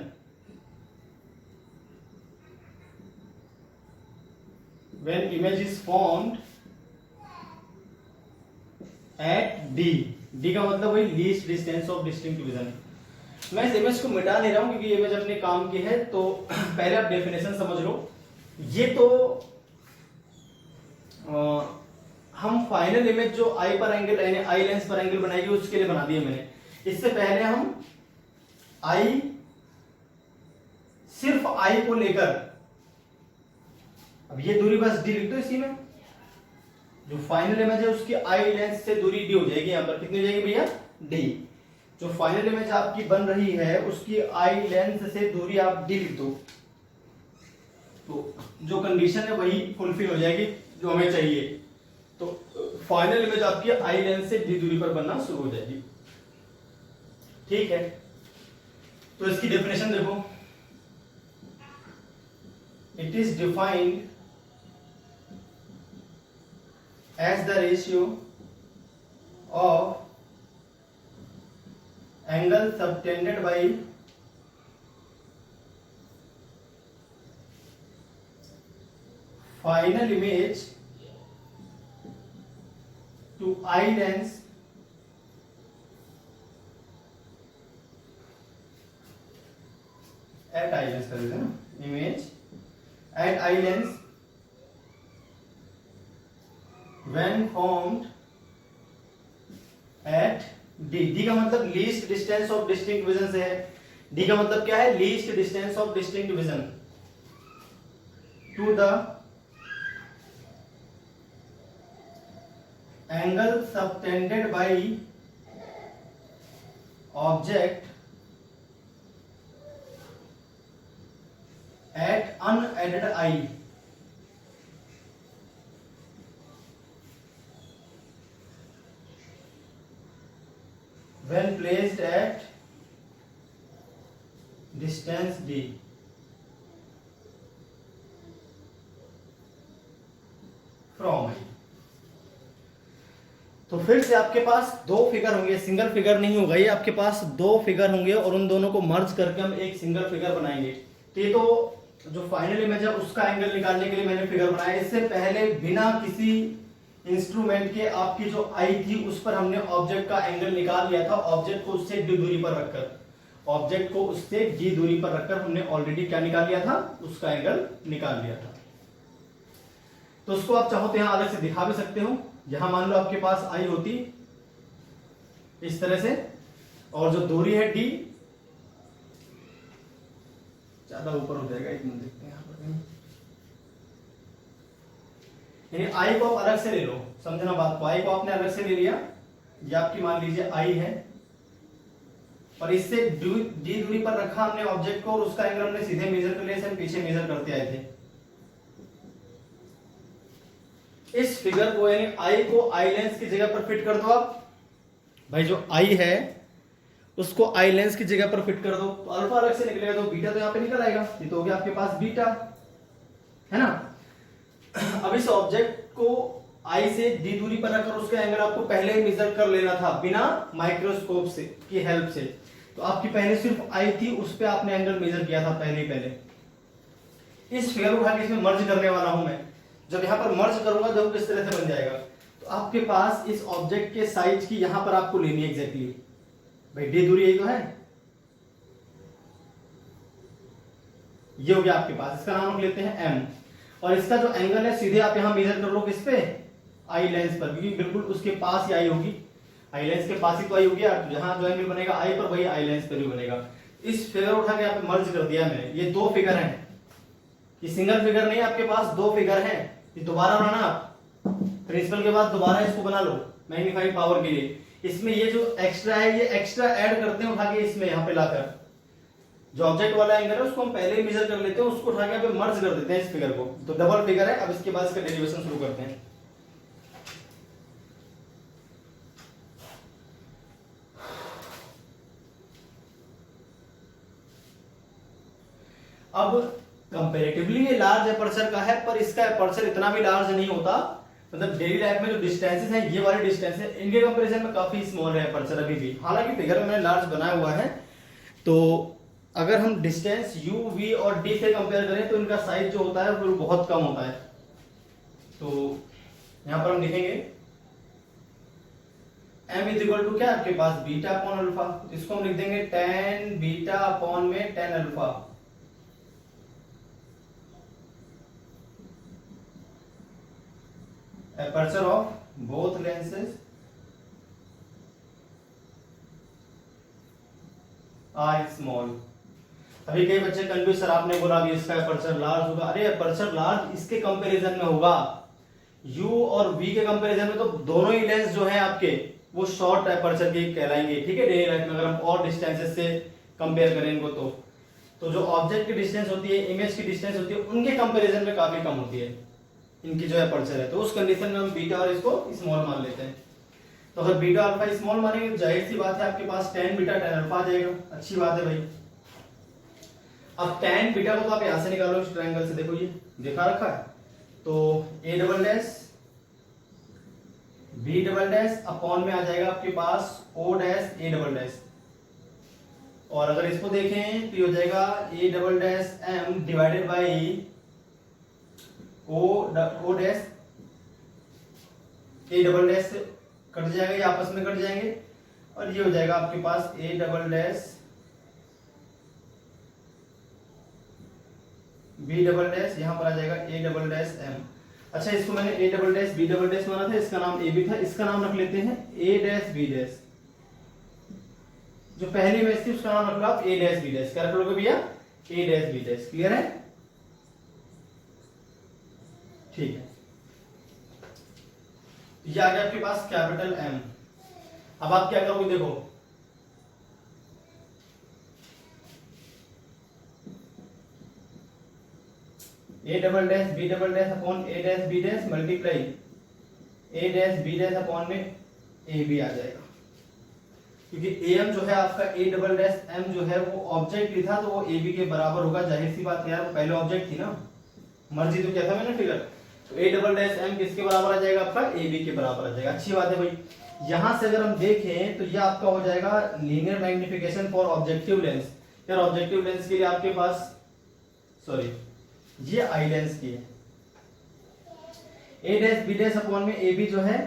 when image is formed at D। D का मतलब वही least distance of distinct vision. मैं इस इमेज को मिटा नहीं रहा हूं क्योंकि इमेज अपने काम की है, तो पहले आप डेफिनेशन समझ लो। ये तो हम फाइनल इमेज जो आई पर एंगल यानी आई लेंस पर एंगल बनाएगी उसके लिए बना दिया मैंने। इससे पहले हम आई सिर्फ आई को लेकर, अब ये दूरी बस डी लिख दो इसी में, जो फाइनल इमेज है उसकी आई लेंस से दूरी डी हो जाएगी। यहां पर कितनी हो जाएगी भैया? डी। जो फाइनल इमेज आपकी बन रही है उसकी आई लेंस से दूरी आप डी लिख दो, तो जो कंडीशन है वही फुलफिल हो जाएगी जो हमें चाहिए। तो फाइनल इमेज आपकी आई लेंस से डी दूरी पर बनना शुरू हो जाएगी। ठीक है, तो इसकी डेफिनेशन देखो। It is defined as the ratio of angle subtended by final image to eye lens at eye lens कर देते हैं ना, image at eye lens when formed at D. D का मतलब least distance of distinct vision से है। D का मतलब क्या है? Least distance of distinct vision to the angle subtended by object at unaided eye when placed at distance d। From आई। तो फिर से आपके पास दो फिगर होंगे, सिंगल फिगर नहीं होगा ये, आपके पास दो फिगर होंगे और उन दोनों को मर्ज करके हम एक सिंगल फिगर बनाएंगे। तो ये तो जो फाइनल इमेज है उसका एंगल निकालने के लिए मैंने फिगर बनाया। इससे पहले बिना किसी इंस्ट्रूमेंट के आपकी जो आई थी उस पर हमने ऑब्जेक्ट का एंगल निकाल लिया था, ऑब्जेक्ट को उससे दूरी पर रखकर। ऑब्जेक्ट को उससे d दूरी पर रखकर हमने ऑलरेडी क्या निकाल लिया था, उसका एंगल निकाल लिया था। तो उसको आप चाहो तो यहां अलग से दिखा भी सकते हो। यहां मान लो आपके पास I होती इस तरह से, और जो दूरी है d, ज्यादा ऊपर हो जाएगा, एक मिनट देखते हैं यहां पर, यानी I को आप अलग से ले लो, समझना बात को। I को आपने अलग से ले लिया, ये आपकी मान लीजिए I है, और इससे d दूरी पर रखा हमने ऑब्जेक्ट को, और उसका एंगल हमने सीधे मेजर कर लिया, हम पीछे मेजर करते आए थे। इस फिगर को यानी I को I लेंस की जगह पर फिट कर दो आप भाई, जो I है उसको I लेंस की जगह पर फिट कर दो, तो अल्फा अलग से निकलेगा, तो बीटा तो यहाँ पे निकल आएगा, ये तो हो गया आपके पास बीटा, है ना। अब इस ऑब्जेक्ट को I से d दूरी पर रखकर उसका एंगल आपको पहले ही मेजर कर लेना था बिना माइक्रोस्कोप से की हेल्प से। तो आपकी पहले सिर्फ I थी, उस पे आपने एंगल मेजर किया था पहले। इस फिगर को उठा के इसमें मर्ज करने वाला हूं मैं। जब यहाँ पर मर्ज करूंगा तो किस तरह से बन जाएगा, तो आपके पास इस ऑब्जेक्ट के साइज की यहां पर आपको लेनी है एग्जैक्टली भाई, d दूरी यही तो है, ये हो गया आपके पास, इसका नाम हम लेते हैं m, और इसका जो एंगल है सीधे आप यहां मेजर कर लो किस पे, I लेंस पर, क्योंकि बिल्कुल उसके पास ही I होगी, I लेंस के पास ही तो I होगी यार, तो जहां जो एंगल बनेगा I पर वही I लेंस पर भी बनेगा। इस फिगर उठा के यहाँ पे मर्ज कर दिया मैंने, ये दो फिगर हैं, ये सिंगल फिगर नहीं, आपके पास दो फिगर हैं, ये दोबारा बनाना आप प्रिंसिपल के बाद दोबारा इसको बना लो मैग्नीफाइंग पावर के लिए। इसमें ये जो एक्स्ट्रा है ये एक्स्ट्रा ऐड करते हैं उठा के इसमें यहाँ पे लाकर, जो ऑब्जेक्ट वाला एंगल है उसको हम पहले ही मेजर कर लेते हैं, उसको उठा के यहाँ पे मर्ज कर देते हैं इस फिगर को, तो डबल फिगर है। अब इसके बाद इसका डेरिवेशन शुरू करते हैं। अब कंपैरेटिवली ये लार्ज एपर्चर का है, पर इसका एपर्चर इतना भी लार्ज नहीं होता, मतलब डेली लाइफ में जो डिस्टेंसेस हैं, ये वाले डिस्टेंस है इनके कंपैरिजन में काफी स्मॉल है एपर्चर अभी भी, हालांकि फिगर में मैंने लार्ज बनाया हुआ है। तो अगर हम डिस्टेंस u, v और d से कंपेयर करें तो इनका साइज जो होता है वो बहुत कम होता है। तो यहां पर हम लिखेंगे m इज इक्वल टू क्या आपके पास बीटा अपॉन अल्फा, इसको हम लिख देंगे tan बीटा अपॉन में tan alpha. Aperture of both lenses are small. अभी कई बच्चे कंफ्यूज, सर आपने बोला अभी इसका एपर्चर लार्ज होगा, अरे एपर्चर लार्ज इसके कंपैरिजन में होगा, u और v के कंपैरिजन में तो दोनों ही लेंस जो है आपके वो शॉर्ट एपर्चर के कहलाएंगे, ठीक है। डेली लाइफ में अगर हम और डिस्टेंसेस से कंपेयर करें इनको तो जो ऑब्जेक्ट की डिस्टेंस होती है, इमेज की डिस्टेंस होती है, उनके कंपैरिजन में काफी कम होती है इनकी जो एपर्चर है। तो उस कंडीशन में हम बीटा और इसको स्मॉल मान लेते हैं। तो अगर बीटा अल्फा स्मॉल मानेंगे तो जाहिर सी बात है आपके पास tan बीटा tan अल्फा आ जाएगा, अच्छी बात है भाई। अब tan बीटा को तो आप यहां से निकालो इस ट्रायंगल से, देखो ये दिखा रखा है, तो a double dash b double dash upon में आ जाएगा आपके पास o dash a double dash, और अगर इसको देखें तो ये हो जाएगा a double dash m divided by o dash a double dash से कट जाएगा, ये आपस में कट जाएंगे, और ये हो जाएगा आपके पास a double dash b double dash, यहां पर आ जाएगा a डबल डैश m। अच्छा, इसको मैंने a double dash b double dash माना था, इसका नाम a भी था, इसका नाम रख लेते हैं a डैश b डैश। जो पहली इमेज थी उसका नाम रख लो आप a डैश b डैश, क्या रख लोगे भैया a dash b dash, clear है, ठीक है। ये आ गया आपके पास कैपिटल M। अब आप क्या करोगे, देखो a double dash b double dash upon a dash b dash multiply a dash b dash upon में a b आ जाएगा, क्योंकि am जो है आपका a डबल डैश m जो है वो ऑब्जेक्ट ही था, तो वो a b के बराबर होगा, जाहिर सी बात है यार, पहले ऑब्जेक्ट थी ना, मर्जी तो क्या था मैंने फिगर, तो a डबल डैश m किसके बराबर आ जाएगा आपका a b के बराबर आ जाएगा, अच्छी बात है भाई। यहां से अगर हम देखें तो ये आपका हो जाएगा linear magnification for objective lens. यार ऑब्जेक्टिव लेंस के लिए आपके पास, सॉरी ये आई लेंस की है, a dash b dash upon में a b जो है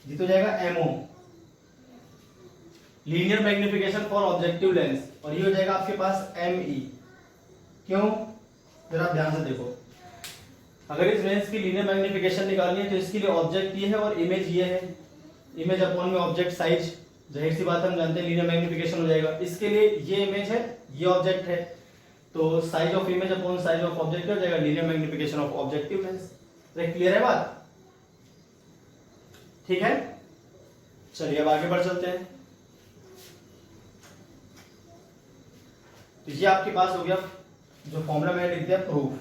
ये तो जाएगा mo, linear magnification for objective lens, और ये हो जाएगा आपके पास ME। क्यों, जरा आप ध्यान से देखो, अगर इस लेंस की लीनियर मैग्निफिकेशन निकालनी है तो इसके लिए ऑब्जेक्ट ये है और इमेज ये है, इमेज अपॉन में ऑब्जेक्ट साइज, जाहिर सी बात हम जानते हैं लीनियर मैग्निफिकेशन हो जाएगा। इसके लिए ये इमेज है, ये ऑब्जेक्ट है, तो size of image upon size of object हो जाएगा linear magnification of objective lens. Clear है बात, ठीक है। चलिए अब आगे बढ़ चलते हैं। तो ये आपके पास हो गया जो फॉर्मूला मैंने लिख दिया प्रूफ।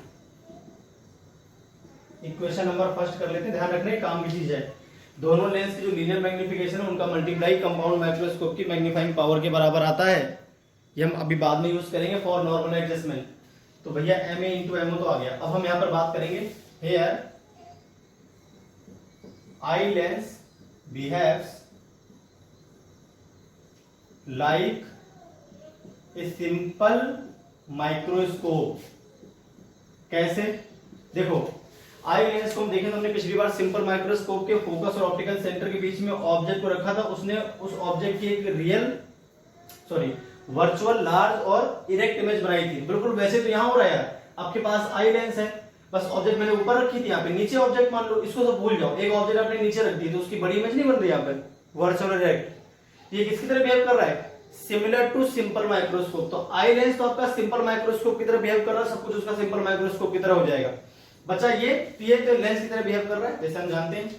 इक्वेशन नंबर फर्स्ट कर लेते हैं, ध्यान रखने काम की चीज है, दोनों लेंस की जो लीनियर मैग्निफिकेशन है उनका मल्टीप्लाई कंपाउंड माइक्रोस्कोप की मैग्नीफाइंग पावर के बराबर आता है। ये हम अभी बाद में यूज करेंगे फॉर नॉर्मल एडजस्टमेंट। तो भैया MA इंटू MO तो आ गया। अब हम यहां पर बात करेंगे here eye lens behaves like a simple microscope. कैसे, देखो आई लेंस को हम देखें तो हमने पिछली बार सिंपल माइक्रोस्कोप के फोकस और ऑप्टिकल सेंटर के बीच में ऑब्जेक्ट को रखा था, उसने उस ऑब्जेक्ट की एक वर्चुअल लार्ज और इरेक्ट इमेज बनाई थी। बिल्कुल वैसे तो यहां हो रहा है, आपके पास आई लेंस है, बस ऑब्जेक्ट मैंने ऊपर रखी थी, यहाँ पे नीचे ऑब्जेक्ट मान लो, इसको तो भूल जाओ, एक ऑब्जेक्ट आपने नीचे रख दी तो उसकी बड़ी इमेज नहीं बन रही यहाँ पे वर्चुअल इरेक्ट। ये किसकी तरह बिहेव कर रहा है, सिमिलर टू सिंपल माइक्रोस्कोप। तो आई लेंस तो आपका सिंपल माइक्रोस्कोप की तरह बिहेव कर रहा है, सब कुछ उसका सिंपल माइक्रोस्कोप की तरह हो जाएगा। बच्चा ये लेंस की तरह बिहेव कर रहा है जैसे हम जानते हैं।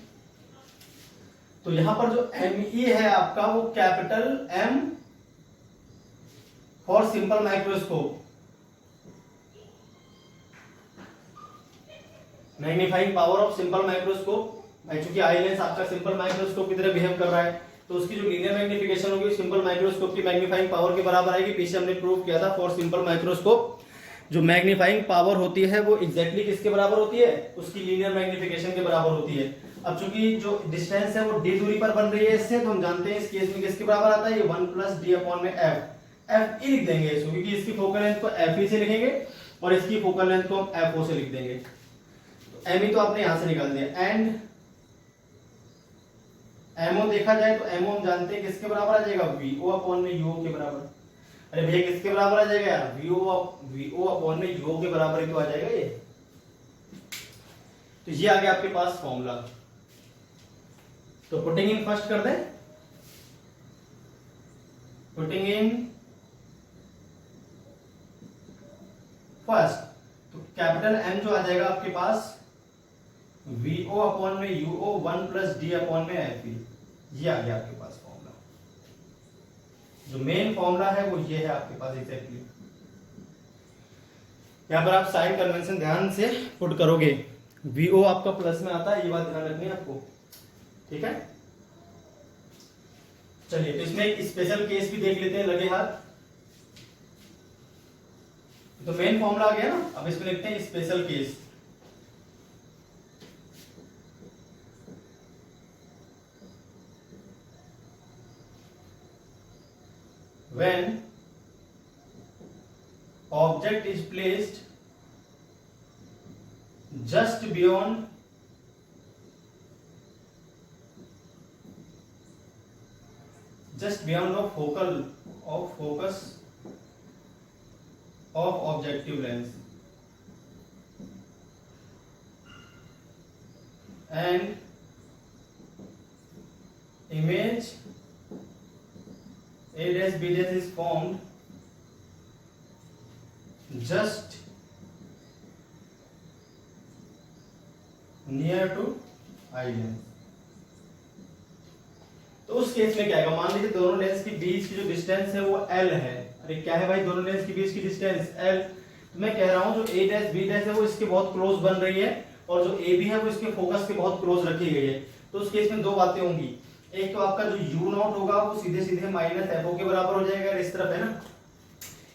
तो यहां पर जो ME है आपका वो capital M for simple microscope, magnifying power of simple microscope. भाई चूंकि आई लेंस आपका सिंपल माइक्रोस्कोप की तरह बिहेव कर रहा है तो उसकी जो लीनियर मैग्निफिकेशन होगी सिंपल माइक्रोस्कोप की मैग्नीफाइंग पावर के बराबर आएगी। पीछे हमने प्रूव किया था फॉर सिंपल माइक्रोस्कोप जो मैग्नीफाइंग पावर होती है वो एग्जैक्टली किसके बराबर होती है, उसकी लीनियर मैग्निफिकेशन के बराबर होती है। अब चूंकि जो डिस्टेंस है वो d दूरी पर बन रही है इससे, तो हम जानते हैं इस केस में किसके बराबर आता है, ये 1 + d अपॉन में f e लिख देंगे इसको, क्योंकि इसकी फोकल लेंथ को fe से लिखेंगे और इसकी फोकल लेंथ को हम fo से लिख देंगे। तो ME तो आपने यहां से निकाल दिया, एंड MO देखा जाए तो MO हम जानते हैं किसके बराबर आ जाएगा, VO अपॉन में UO के बराबर। अरे भैया किसके बराबर आ जाएगा यार, VO अपॉन में UO के बराबर ही तो आ जाएगा ये। तो ये आ गया आपके पास फॉर्मूला। तो पुटिंग इन फर्स्ट कर दें, पुटिंग इन फर्स्ट, तो कैपिटल M जो आ जाएगा आपके पास VO अपॉन में UO 1 + d अपॉन में FE, ये आ गया आपके पास फॉर्मूला। जो मेन फॉर्मूला है वो ये है आपके पास एग्जैक्टली। यहां पर आप साइन कन्वेंशन ध्यान से पुट करोगे, VO आपका प्लस में आता है, ये बात ध्यान रखनी है आपको, ठीक है। चलिए तो इसमें एक स्पेशल केस भी देख लेते हैं, लगे हाथ। तो मेन फॉर्मूला आ गया ना, अब इसमें लिखते हैं special case. When object is placed just beyond the focus of objective lens and image A'(B' is formed just near to eye lens। तो उस केस में क्या आएगा, मान लीजिए दोनों लेंस के बीच की जो डिस्टेंस है वो L है। अरे क्या है भाई, दोनों लेंस के बीच की डिस्टेंस L, तो मैं कह रहा हूं जो A'(B' है वो इसके बहुत क्लोज बन रही है और जो AB है वो इसके फोकस के बहुत क्लोज रखी गई है। तो उस केस में दो बातें होंगी, एक तो आपका जो U0 होगा वो सीधे सीधे -FO के बराबर हो जाएगा, इस तरफ है ना।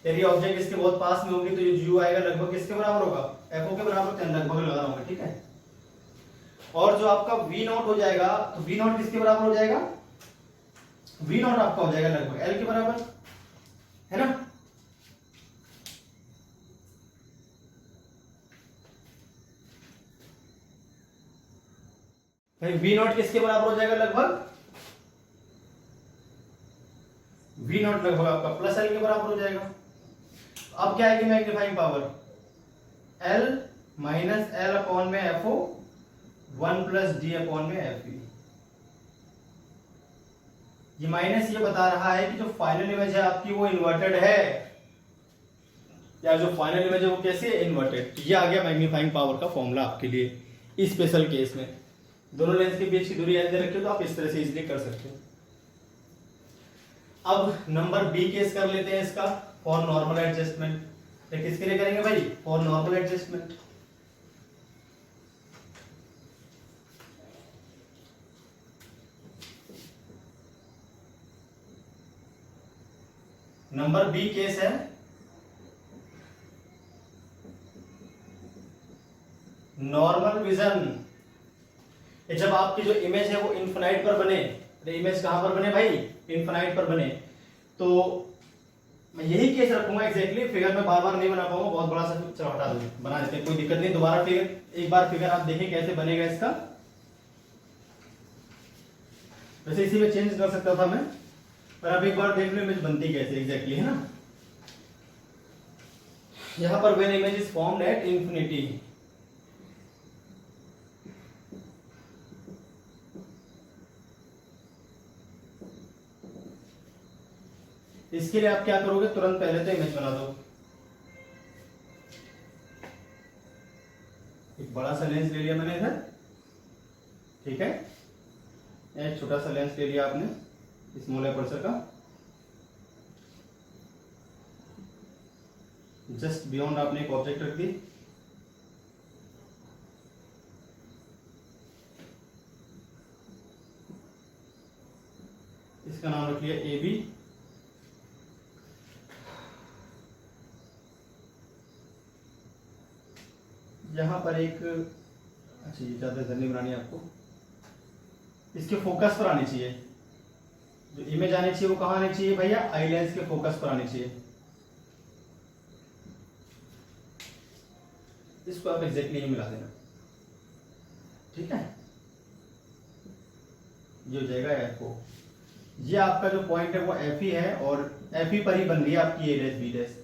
यदि ऑब्जेक्ट इसके बहुत पास में होगी तो जो U आएगा लगभग किसके बराबर होगा, FO के बराबर, तो लगभग लगा रहा हूं, ठीक है। और जो आपका V0 हो जाएगा, तो V0 किसके बराबर हो जाएगा, V0 आपका हो जाएगा लगभग L के बराबर, है ना। भाई V0 किसके बराबर हो जाएगा लगभग वी नॉट लगभग आपका प्लस एल के बराबर हो जाएगा। अब क्या आएगी magnifying power, L minus L upon में F O 1 plus D upon में एफ ई। ये माइनस ये बता रहा है कि जो फाइनल इमेज है आपकी वो इन्वर्टेड है, या जो फाइनल इमेज है वो कैसे है, इन्वर्टेड। ये आ गया मैग्नीफाइंग पावर का फॉर्मूला आपके लिए स्पेशल केस में। दोनों लेंस के बीच की दूरी ऐसे रखी हो तो आप इस तरह से इजीली कर सकते हो। अब नंबर बी केस कर लेते हैं इसका, फॉर नॉर्मल एडजस्टमेंट। किसके लिए करेंगे भाई, for normal adjustment. Number B case है नॉर्मल विजन। जब आपकी जो इमेज है वो इन्फिनाइट पर बने, इमेज कहां पर बने भाई, इन्फिनाइट पर बने, तो मैं यही केस रखूंगा एग्जैक्टली। फिगर में बार बार नहीं बना पाऊंगा, बहुत बड़ा सा, चलो हटा दो, बना देते हैं, कोई दिक्कत नहीं। दोबारा फिगर, एक बार फिगर आप देखें कैसे बनेगा इसका। वैसे इसी में चेंज कर सकता था मैं, पर अब एक बार देख लो इमेज बनती कैसे एग्जैक्टली, है ना। यहां पर when image is formed at infinity, इसके लिए आप क्या करोगे, तुरंत पहले तो इमेज बना दो। एक बड़ा सा लेंस ले लिया मैंने इधर, ठीक है, एक छोटा सा लेंस ले लिया आपने स्मॉल एपर्चर का, जस्ट बियॉन्ड आपने एक ऑब्जेक्ट रख दी। इसका नाम रख लिया ए बी। यहां पर एक, अच्छा ये ज्यादा इधर नहीं बनानी है आपको, इसके फोकस पर आनी चाहिए। जो इमेज आनी चाहिए वो कहां आनी चाहिए भैया, आई लेंस के फोकस पर आनी चाहिए। इसको आप एग्जैक्टली यही मिला देना, ठीक है। ये हो जाएगा एफ ओ। ये आपका जो पॉइंट है वो एफ ई है, और एफ ई पर ही बन रही है आपकी ए डैश बी डैश।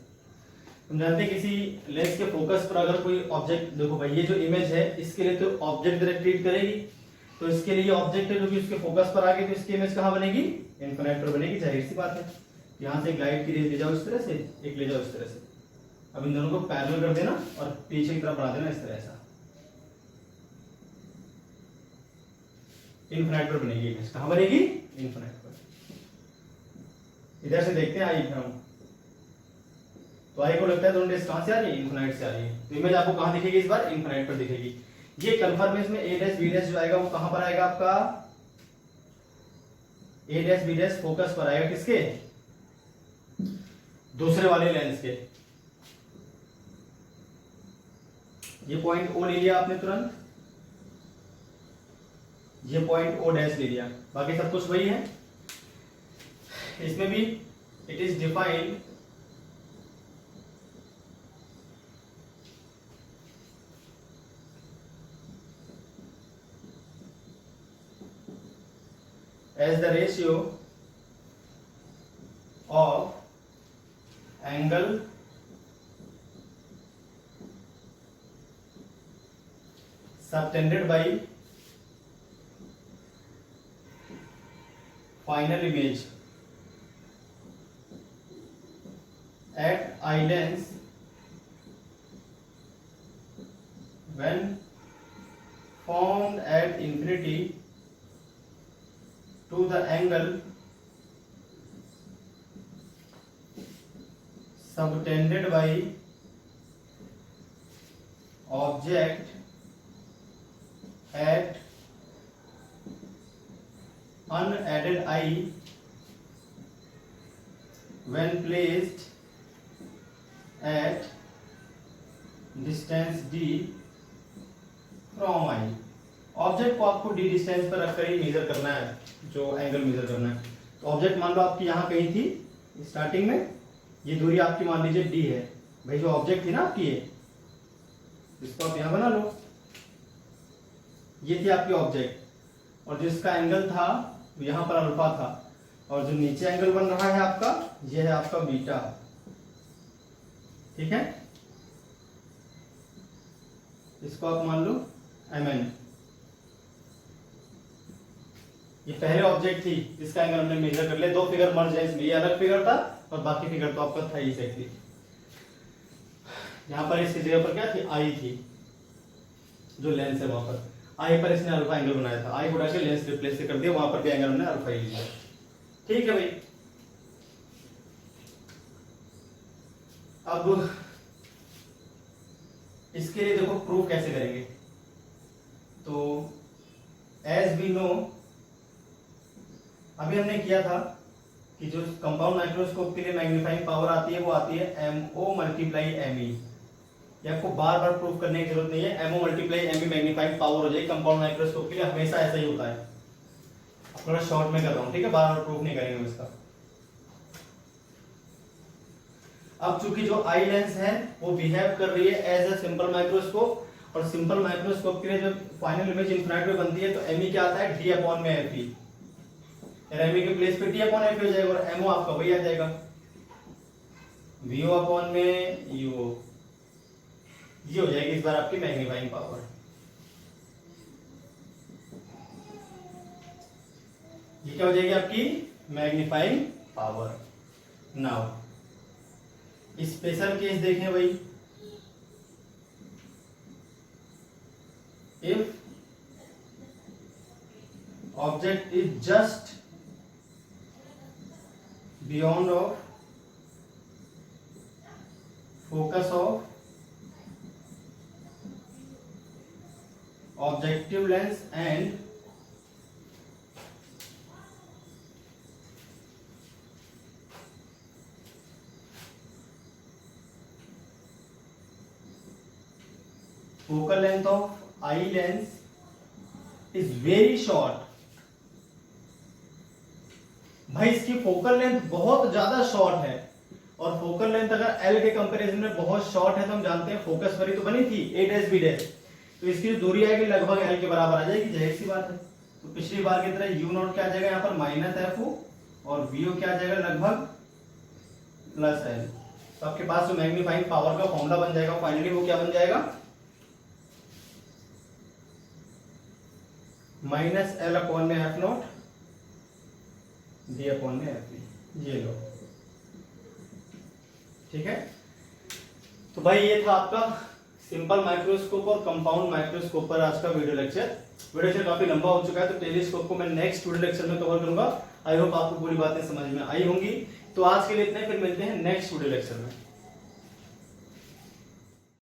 हम जानते हैं किसी लेंस के फोकस पर अगर कोई ऑब्जेक्ट, देखो भाई ये जो इमेज है इसके लिए तो ऑब्जेक्ट डायरेक्ट ट्रीट करेगी, तो इसके लिए ऑब्जेक्ट है जो कि उसके फोकस पर आ गई, तो इसकी इमेज कहां बनेगी, इनफिनिट पर बनेगी, जाहिर सी बात है। यहां से एक लाइट की रेज ले जाओ इस तरह से, एक ले जाओ इस तरह से, अब इन दोनों को पैरेलल कर देना और पीछे की तरफ बना देना इस तरह से, इनफिनिट पर बनेगी इमेज। कहां बनेगी, इनफिनिट पर। इधर से देखते हैं आई हम, तो आई को लगता है दोनों रेस कहां से आ रही है, इनफिनिट से आ रही है, तो इमेज आपको कहां दिखेगी, इस बार इनफिनिट पर दिखेगी। ये कंफर्मेशन में ए डैश बी डैश जो आएगा वो कहां पर आएगा आपका, ए डैश बी डैश फोकस पर आएगा, किसके, दूसरे वाले लेंस के। ये पॉइंट ओ ले लिया आपने तुरंत, ये पॉइंट ओ डैश ले लिया, बाकी सब कुछ वही है। इसमें भी it is defined as the ratio of angle subtended by final image at eye lens when formed at infinity to the angle subtended by object at unaided eye when placed at distance d from eye। Object को आपको D distance पर रखकर ही major करना है, जो angle measure करना है। तो ऑब्जेक्ट मान लो आपकी यहाँ कहीं थी स्टार्टिंग में, ये दूरी आपकी मान लीजिए डी है, भाई जो ऑब्जेक्ट थी ना आपकी ये, इसको आप यहाँ बना लो, ये थी आपकी ऑब्जेक्ट, और जिसका एंगल था यहाँ पर अल्फा था, और जो नीचे एंगल बन रहा है आपका, ये है आपका बीटा। ठीक है, इसको आप मान लो mn। ये पहले ऑब्जेक्ट थी जिसका एंगल हमने मेजर कर लिया। दो फिगर मर्ज है इसमें, ये अलग फिगर था और बाकी फिगर तो आपका था ही एग्जैक्टली। यहाँ पर इसकी जगह पर क्या थी, आई थी, जो लेंस है वहां पर आई पर इसने अल्फा एंगल बनाया था। आई उड़ा के लेंस रिप्लेस कर दिया, वहां पर भी एंगल हमने अल्फा ही लिया। ठीक है भाई, अब इसके लिए देखो प्रूफ कैसे करेंगे। तो एज वी नो, अभी हमने किया था कि जो कंपाउंड माइक्रोस्कोप के लिए मैग्नीफाइंग पावर आती है वो आती है MO मल्टीप्लाई ME। ये आपको बार बार प्रूफ करने की जरूरत नहीं है, MO multiply ME magnifying power हो जाएगी कंपाउंड माइक्रोस्कोप के लिए, हमेशा ऐसा ही होता है। थोड़ा शॉर्ट में कर रहा हूं, ठीक है, बार बार प्रूफ नहीं करेंगे इसका। अब चूंकि जो आई लेंस है वो बिहेव कर रही है एज अ सिंपल माइक्रोस्कोप, और सिंपल माइक्रोस्कोप के लिए जब फाइनल इमेज इंफ्रारेड में बनती है तो ME क्या आता है, D अपॉन में FE। ME के प्लेस पे D अपॉन FE हो जाएगा और MO आपका वही आ जाएगा VO अपॉन में UO। ये हो जाएगी इस बार आपकी मैग्नीफाइंग पावर। ये क्या हो जाएगी आपकी magnifying power. Now special case देखें भाई, if object is just beyond of focus of objective lens and focal length of eye lens is very short। भाई इसकी फोकल लेंथ बहुत ज्यादा शॉर्ट है, और फोकल लेंथ अगर L के कंपैरिजन में बहुत शॉर्ट है तो हम जानते हैं फोकस पर ही तो बनी थी a', तो इसकी जो दूरी आएगी लगभग L के बराबर आ जाएगी, जाहिर सी बात है। तो पिछली बार की तरह U0 क्या आ जाएगा यहाँ पर -FO, और VO क्या आ जाएगा लगभग +L। तो आपके पास जो मैग्नीफाइंग पावर का फॉर्मूला बन जाएगा फाइनली वो क्या बन जाएगा, -L अपॉन में F0 D अपॉन में FE। ये लो, ठीक है। तो भाई ये था आपका सिंपल माइक्रोस्कोप और कंपाउंड माइक्रोस्कोप पर आज का वीडियो लेक्चर काफी लंबा हो चुका है, तो टेलीस्कोप को मैं नेक्स्ट वीडियो लेक्चर में कवर करूंगा। आई होप आपको पूरी बातें समझ में आई होंगी। तो आज के लिए इतना ही, फिर मिलते हैं नेक्स्ट वीडियो लेक्चर में।